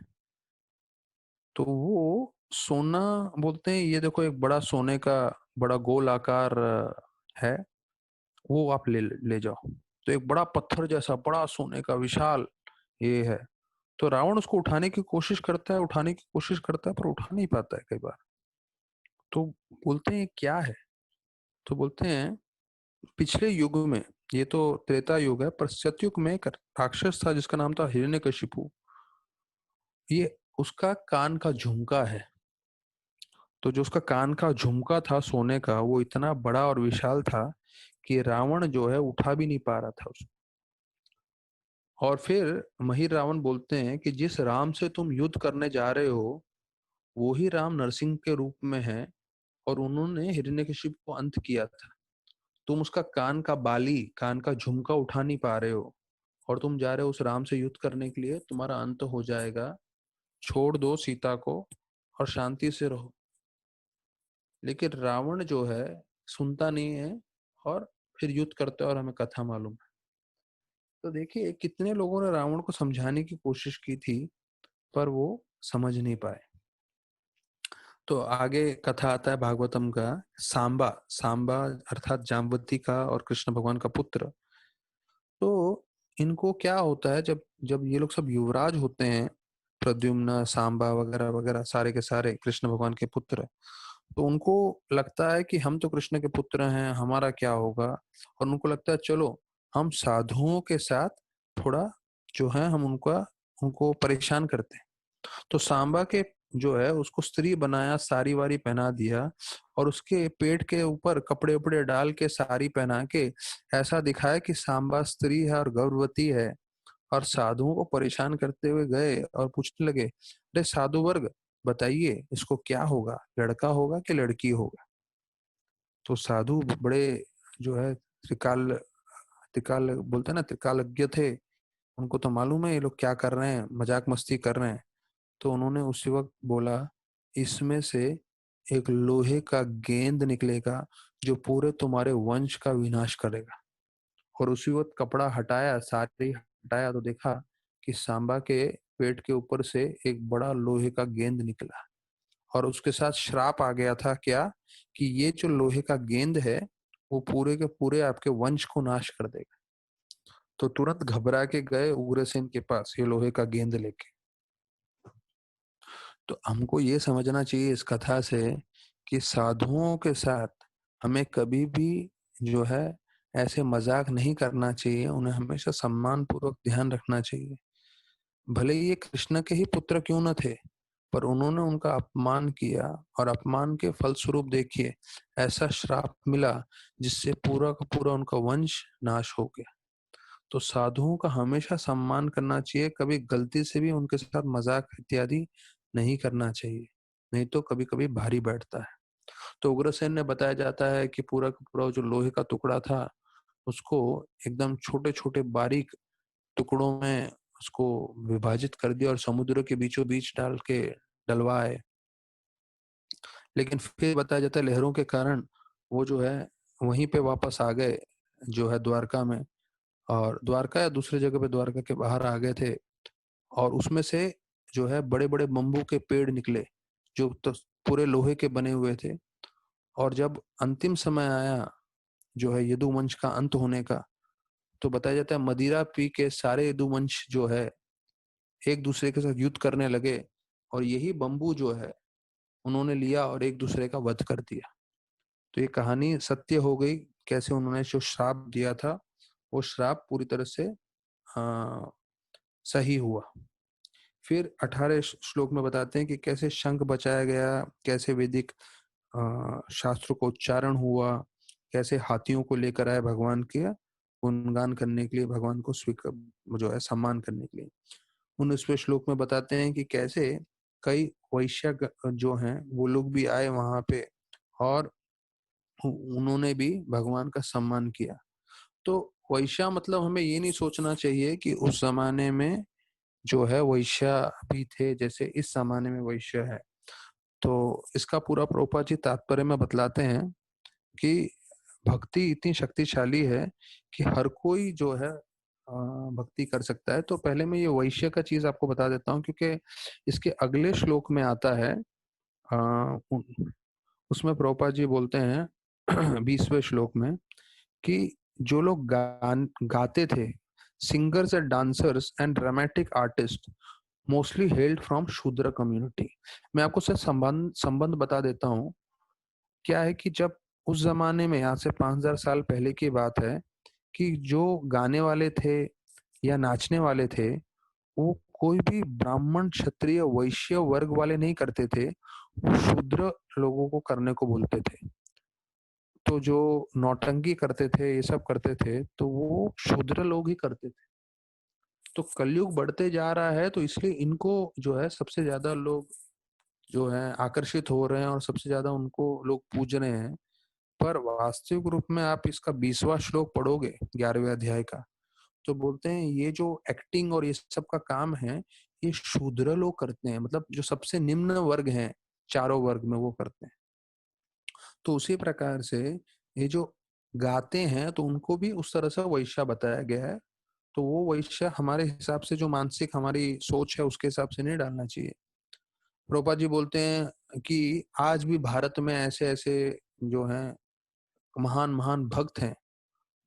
तो वो सोना बोलते हैं, ये देखो एक बड़ा सोने का बड़ा गोल आकार है, वो आप ले जाओ। तो एक बड़ा पत्थर जैसा बड़ा सोने का विशाल ये है। तो रावण उसको उठाने की कोशिश करता है पर उठा नहीं पाता है कई बार। तो बोलते हैं क्या है? तो बोलते हैं पिछले युग में, ये तो त्रेता युग है, पर सतयुग में एक राक्षस था जिसका नाम था हिरण्यकशिपु। ये उसका कान का झुमका है। तो जो उसका कान का झुमका था सोने का, वो इतना बड़ा और विशाल था कि रावण जो है उठा भी नहीं पा रहा था उसको। और फिर महीर रावण बोलते हैं कि जिस राम से तुम युद्ध करने जा रहे हो वो ही राम नरसिंह के रूप में है, और उन्होंने हिरण्यकशिपु को अंत किया था। तुम उसका कान का झुमका उठा नहीं पा रहे हो, और तुम जा रहे हो उस राम से युद्ध करने के लिए, तुम्हारा अंत हो जाएगा। छोड़ दो सीता को और शांति से रहो। लेकिन रावण जो है सुनता नहीं है, और फिर युद्ध करता है, और हमें कथा मालूम है। तो देखिए कितने लोगों ने रावण को समझाने की कोशिश की थी पर वो समझ नहीं पाए। तो आगे कथा आता है भागवतम का, सांबा। सांबा अर्थात जाम्बवती का और कृष्ण भगवान का पुत्र। तो इनको क्या होता है, जब जब ये लोग सब युवराज होते हैं प्रद्युम्न, सांबा वगैरह वगैरह सारे के सारे कृष्ण भगवान के पुत्र। तो उनको लगता है कि हम तो कृष्ण के पुत्र हैं, हमारा क्या होगा। और उनको लगता है चलो हम साधुओं के साथ थोड़ा जो है हम उनको परेशान करते हैं। तो सांबा के जो है उसको स्त्री बनाया, साड़ी वारी पहना दिया और उसके पेट के ऊपर कपड़े उपड़े डाल के साड़ी पहना के ऐसा दिखाया कि सांबा स्त्री है और गर्भवती है। और साधुओं को परेशान करते हुए गए और पूछने लगे, अरे साधु वर्ग बताइए इसको क्या होगा, लड़का होगा कि लड़की होगा। तो साधु बड़े जो है त्रिकाल त्रिकाल बोलते हैं ना, त्रिकालज्ञ थे। उनको तो मालूम है ये लोग क्या कर रहे हैं, मजाक मस्ती कर रहे हैं। तो उन्होंने उसी वक्त बोला, इसमें से एक लोहे का गेंद निकलेगा जो पूरे तुम्हारे वंश का विनाश करेगा। और उसी वक्त कपड़ा हटाया, साड़ी हटाया तो देखा कि सांबा के पेट के ऊपर से एक बड़ा लोहे का गेंद निकला। और उसके साथ श्राप आ गया था क्या, कि ये जो लोहे का गेंद है वो पूरे के पूरे आपके वंश को नाश कर देगा। तो तुरंत घबरा के गए उग्रसेन के पास ये लोहे का गेंद लेके। तो हमको ये समझना चाहिए इस कथा से कि साधुओं के साथ हमें कभी भी जो है ऐसे मजाक नहीं करना चाहिए, उन्हें हमेशा सम्मान पूर्वक ध्यान रखना चाहिए। भले ही ये कृष्ण के ही पुत्र क्यों न थे, पर उन्होंने उनका अपमान किया और अपमान के फलस्वरूप देखिए ऐसा श्राप मिला जिससे पूरा का पूरा उनका वंश नाश हो गया। तो साधुओं का हमेशा सम्मान करना चाहिए, कभी गलती से भी उनके साथ मजाक इत्यादि नहीं करना चाहिए, नहीं तो कभी कभी भारी बैठता है। तो उग्रसेन ने बताया जाता है कि पूरा का पूरा जो लोहे का टुकड़ा था उसको एकदम छोटे छोटे बारीक टुकड़ों में उसको विभाजित कर दिया और समुद्र के बीचों बीच डाल के डलवाए। लेकिन फिर बताया जाता है लहरों के कारण वो जो है वहीं पे वापस आ गए, जो है द्वारका में। और द्वारका या दूसरी जगह पे द्वारका के बाहर आ गए थे। और उसमें से जो है बड़े बड़े बम्बू के पेड़ निकले जो तो पूरे लोहे के बने हुए थे। और जब अंतिम समय आया जो है यदुवंश का अंत होने का, तो बताया जाता है मदिरा पी के सारे यदुवंश जो है एक दूसरे के साथ युद्ध करने लगे। और यही बम्बू जो है उन्होंने लिया और एक दूसरे का वध कर दिया। तो ये कहानी सत्य हो गई, कैसे उन्होंने जो श्राप दिया था वो श्राप पूरी तरह से सही हुआ। फिर 18 श्लोक में बताते हैं कि कैसे शंख बचाया गया, कैसे वैदिक शास्त्रों का उच्चारण हुआ, कैसे हाथियों को लेकर आए भगवान के गुणगान करने के लिए, भगवान को स्वीकार जो है सम्मान करने के लिए। 19वें श्लोक में बताते हैं कि कैसे कई वैश्य जो हैं वो लोग भी आए वहां पे और उन्होंने भी भगवान का सम्मान किया। तो वैश्य मतलब हमें ये नहीं सोचना चाहिए कि उस जमाने में जो है वैश्य भी थे जैसे इस जमाने में वैश्य है। तो इसका पूरा प्रभुपाद जी तात्पर्य में बतलाते हैं कि भक्ति इतनी शक्तिशाली है कि हर कोई जो है भक्ति कर सकता है। तो पहले मैं ये वैश्य का चीज आपको बता देता हूँ क्योंकि इसके अगले श्लोक में आता है। उसमें प्रभुपाद जी बोलते हैं 20वें श्लोक में कि जो लोग गाते थे, singers and dancers and dramatic artist mostly held from शूद्र कम्युनिटी। मैं आपको सिर्फ संबंध संबंध बता देता हूँ। क्या है कि जब उस जमाने में, यहाँ से 5000 साल पहले की बात है, कि जो गाने वाले थे या नाचने वाले थे वो कोई भी ब्राह्मण क्षत्रिय वैश्य वर्ग वाले नहीं करते थे, वो शूद्र लोगों को करने को बोलते थे। तो जो नौटंकी करते थे, ये सब करते थे, तो वो शूद्र लोग ही करते थे। तो कलयुग बढ़ते जा रहा है तो इसलिए इनको जो है सबसे ज्यादा लोग जो है आकर्षित हो रहे हैं और सबसे ज्यादा उनको लोग पूज रहे हैं। पर वास्तविक रूप में आप इसका 20वां श्लोक पढ़ोगे 11वें अध्याय का, तो बोलते हैं ये जो एक्टिंग और ये सब का काम है ये शूद्र लोग करते हैं, मतलब जो सबसे निम्न वर्ग हैं चारों वर्ग में वो करते हैं। तो उसी प्रकार से ये जो गाते हैं तो उनको भी उस तरह से वैश्य बताया गया है। तो वो वैश्य हमारे हिसाब से, जो मानसिक हमारी सोच है उसके हिसाब से नहीं डालना चाहिए। प्रभुपाद जी बोलते हैं कि आज भी भारत में ऐसे ऐसे जो हैं महान महान भक्त हैं।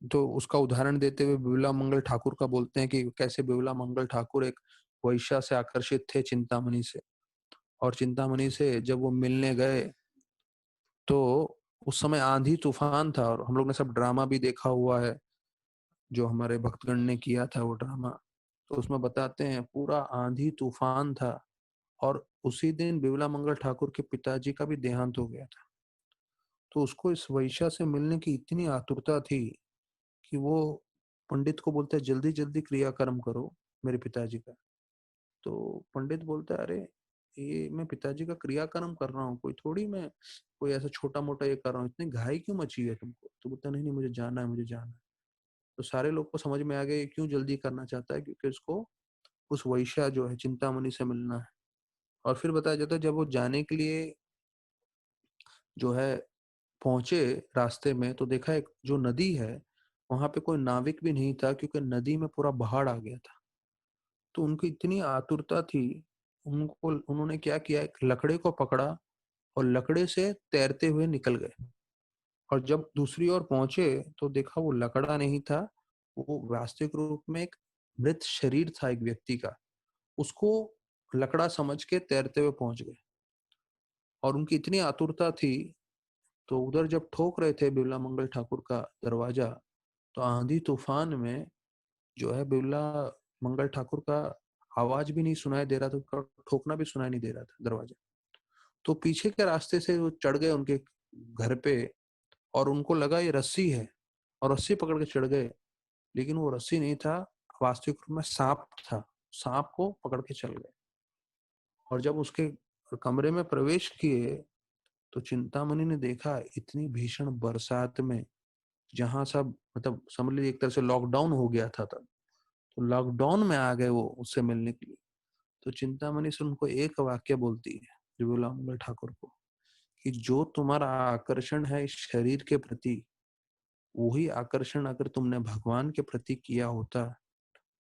तो उसका उदाहरण देते हुए बिमला मंगल ठाकुर का बोलते हैं कि कैसे बिमला मंगल ठाकुर एक वैश्या से आकर्षित थे चिंतामणि से, और चिंतामणि से जब वो मिलने गए तो उस समय आंधी तूफान था, और हम लोग ने सब ड्रामा भी देखा हुआ है जो हमारे भक्तगण ने किया था वो ड्रामा। तो उसमें बताते हैं पूरा आंधी तूफान था, और उसी दिन बिमला मंगल ठाकुर के पिताजी का भी देहांत हो गया था। तो उसको इस वैश्या से मिलने की इतनी आतुरता थी कि वो पंडित को बोलता है जल्दी जल्दी क्रियाक्रम करो मेरे पिताजी का। तो पंडित बोलता है अरे ये मैं पिताजी का क्रियाक्रम कर रहा हूँ, कोई थोड़ी मैं कोई ऐसा छोटा मोटा ये कर रहा हूँ, इतनी घाई क्यों मची है तुमको? तो बोलता नहीं नहीं मुझे जाना है, मुझे जाना है। तो सारे लोग को समझ में आ गया ये क्यों जल्दी करना चाहता है, क्योंकि उसको उस वैश्या जो है चिंतामणि से मिलना है। और फिर बताया जाता है जब वो जाने के लिए जो है पहुंचे रास्ते में, तो देखा एक जो नदी है वहां पे कोई नाविक भी नहीं था, क्योंकि नदी में पूरा बाढ़ आ गया था। तो उनको इतनी आतुरता थी, उनको उन्होंने क्या किया, एक लकड़े को पकड़ा और लकड़े से तैरते हुए निकल गए। और जब दूसरी ओर पहुंचे तो देखा वो लकड़ा नहीं था, वो वास्तविक रूप में एक मृत शरीर था एक व्यक्ति का। उसको लकड़ा समझ के तैरते हुए पहुंच गए, और उनकी इतनी आतुरता थी। तो उधर जब ठोक रहे थे बिमला मंगल ठाकुर का दरवाजा, तो आंधी तूफान में जो है बिमला मंगल ठाकुर का आवाज भी नहीं सुनाई दे रहा था, उनका ठोकना भी सुनाई नहीं दे रहा था दरवाजा। तो पीछे के रास्ते से वो चढ़ गए उनके घर पे, और उनको लगा ये रस्सी है, और रस्सी पकड़ के चढ़ गए। लेकिन वो रस्सी नहीं था, वास्तविक रूप में सांप था। सांप को पकड़ के चल गए। और जब उसके कमरे में प्रवेश किए तो चिंतामणि ने देखा इतनी भीषण बरसात में, जहां सब मतलब समझ लीजिए एक तरह से लॉकडाउन हो गया था तब, तो लॉकडाउन में आ गए वो उससे मिलने के लिए। तो चिंतामणि से उनको एक वाक्य बोलती है बिमला मंगल ठाकुर को, कि जो तुम्हारा आकर्षण है इस शरीर के प्रति, वही आकर्षण अगर तुमने भगवान के प्रति किया होता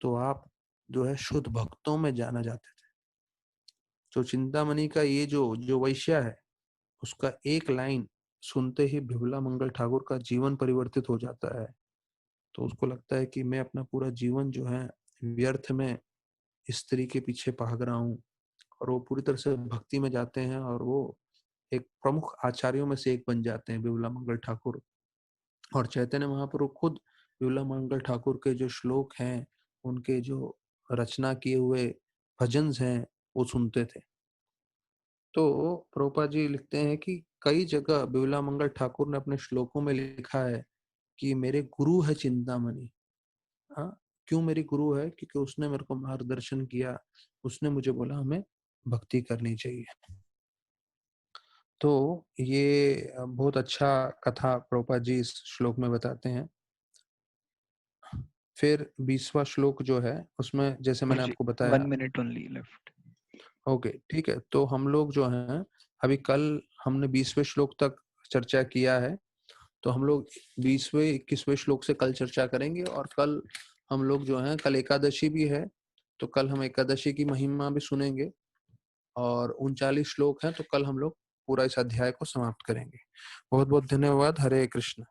तो आप जो है शुद्ध भक्तों में जाना जाते थे। तो चिंतामणि का ये जो जो वैश्या है, उसका एक लाइन सुनते ही बिमला मंगल ठाकुर का जीवन परिवर्तित हो जाता है। तो उसको लगता है कि मैं अपना पूरा जीवन जो है व्यर्थ में स्त्री के पीछे भाग रहा हूँ। और वो पूरी तरह से भक्ति में जाते हैं, और वो एक प्रमुख आचार्यों में से एक बन जाते हैं बिमला मंगल ठाकुर। और चैतन्य महाप्रभु खुद बिमला मंगल ठाकुर के जो श्लोक हैं, उनके जो रचना किए हुए भजन हैं, वो सुनते थे। तो प्रभुपाद जी लिखते हैं कि कई जगह बिमला मंगल ठाकुर ने अपने श्लोकों में लिखा है कि मेरे गुरु है चिंतामणि। हाँ, क्यों मेरी गुरु है? क्योंकि उसने मेरे को मार्गदर्शन किया, उसने मुझे बोला हमें भक्ति करनी चाहिए। तो ये बहुत अच्छा कथा प्रभुपाद जी इस श्लोक में बताते हैं। फिर 20वां श्लोक जो है उसमें जैसे मैंने जी आपको 1 बताया। minute only left. ओके ठीक है, तो हम लोग जो हैं अभी कल हमने 20वें श्लोक तक चर्चा किया है, तो हम लोग 20वें 21वें श्लोक से कल चर्चा करेंगे। और कल हम लोग जो हैं कल एकादशी भी है, तो कल हम एकादशी की महिमा भी सुनेंगे। और 39 श्लोक हैं, तो कल हम लोग पूरा इस अध्याय को समाप्त करेंगे। बहुत बहुत धन्यवाद। हरे कृष्ण।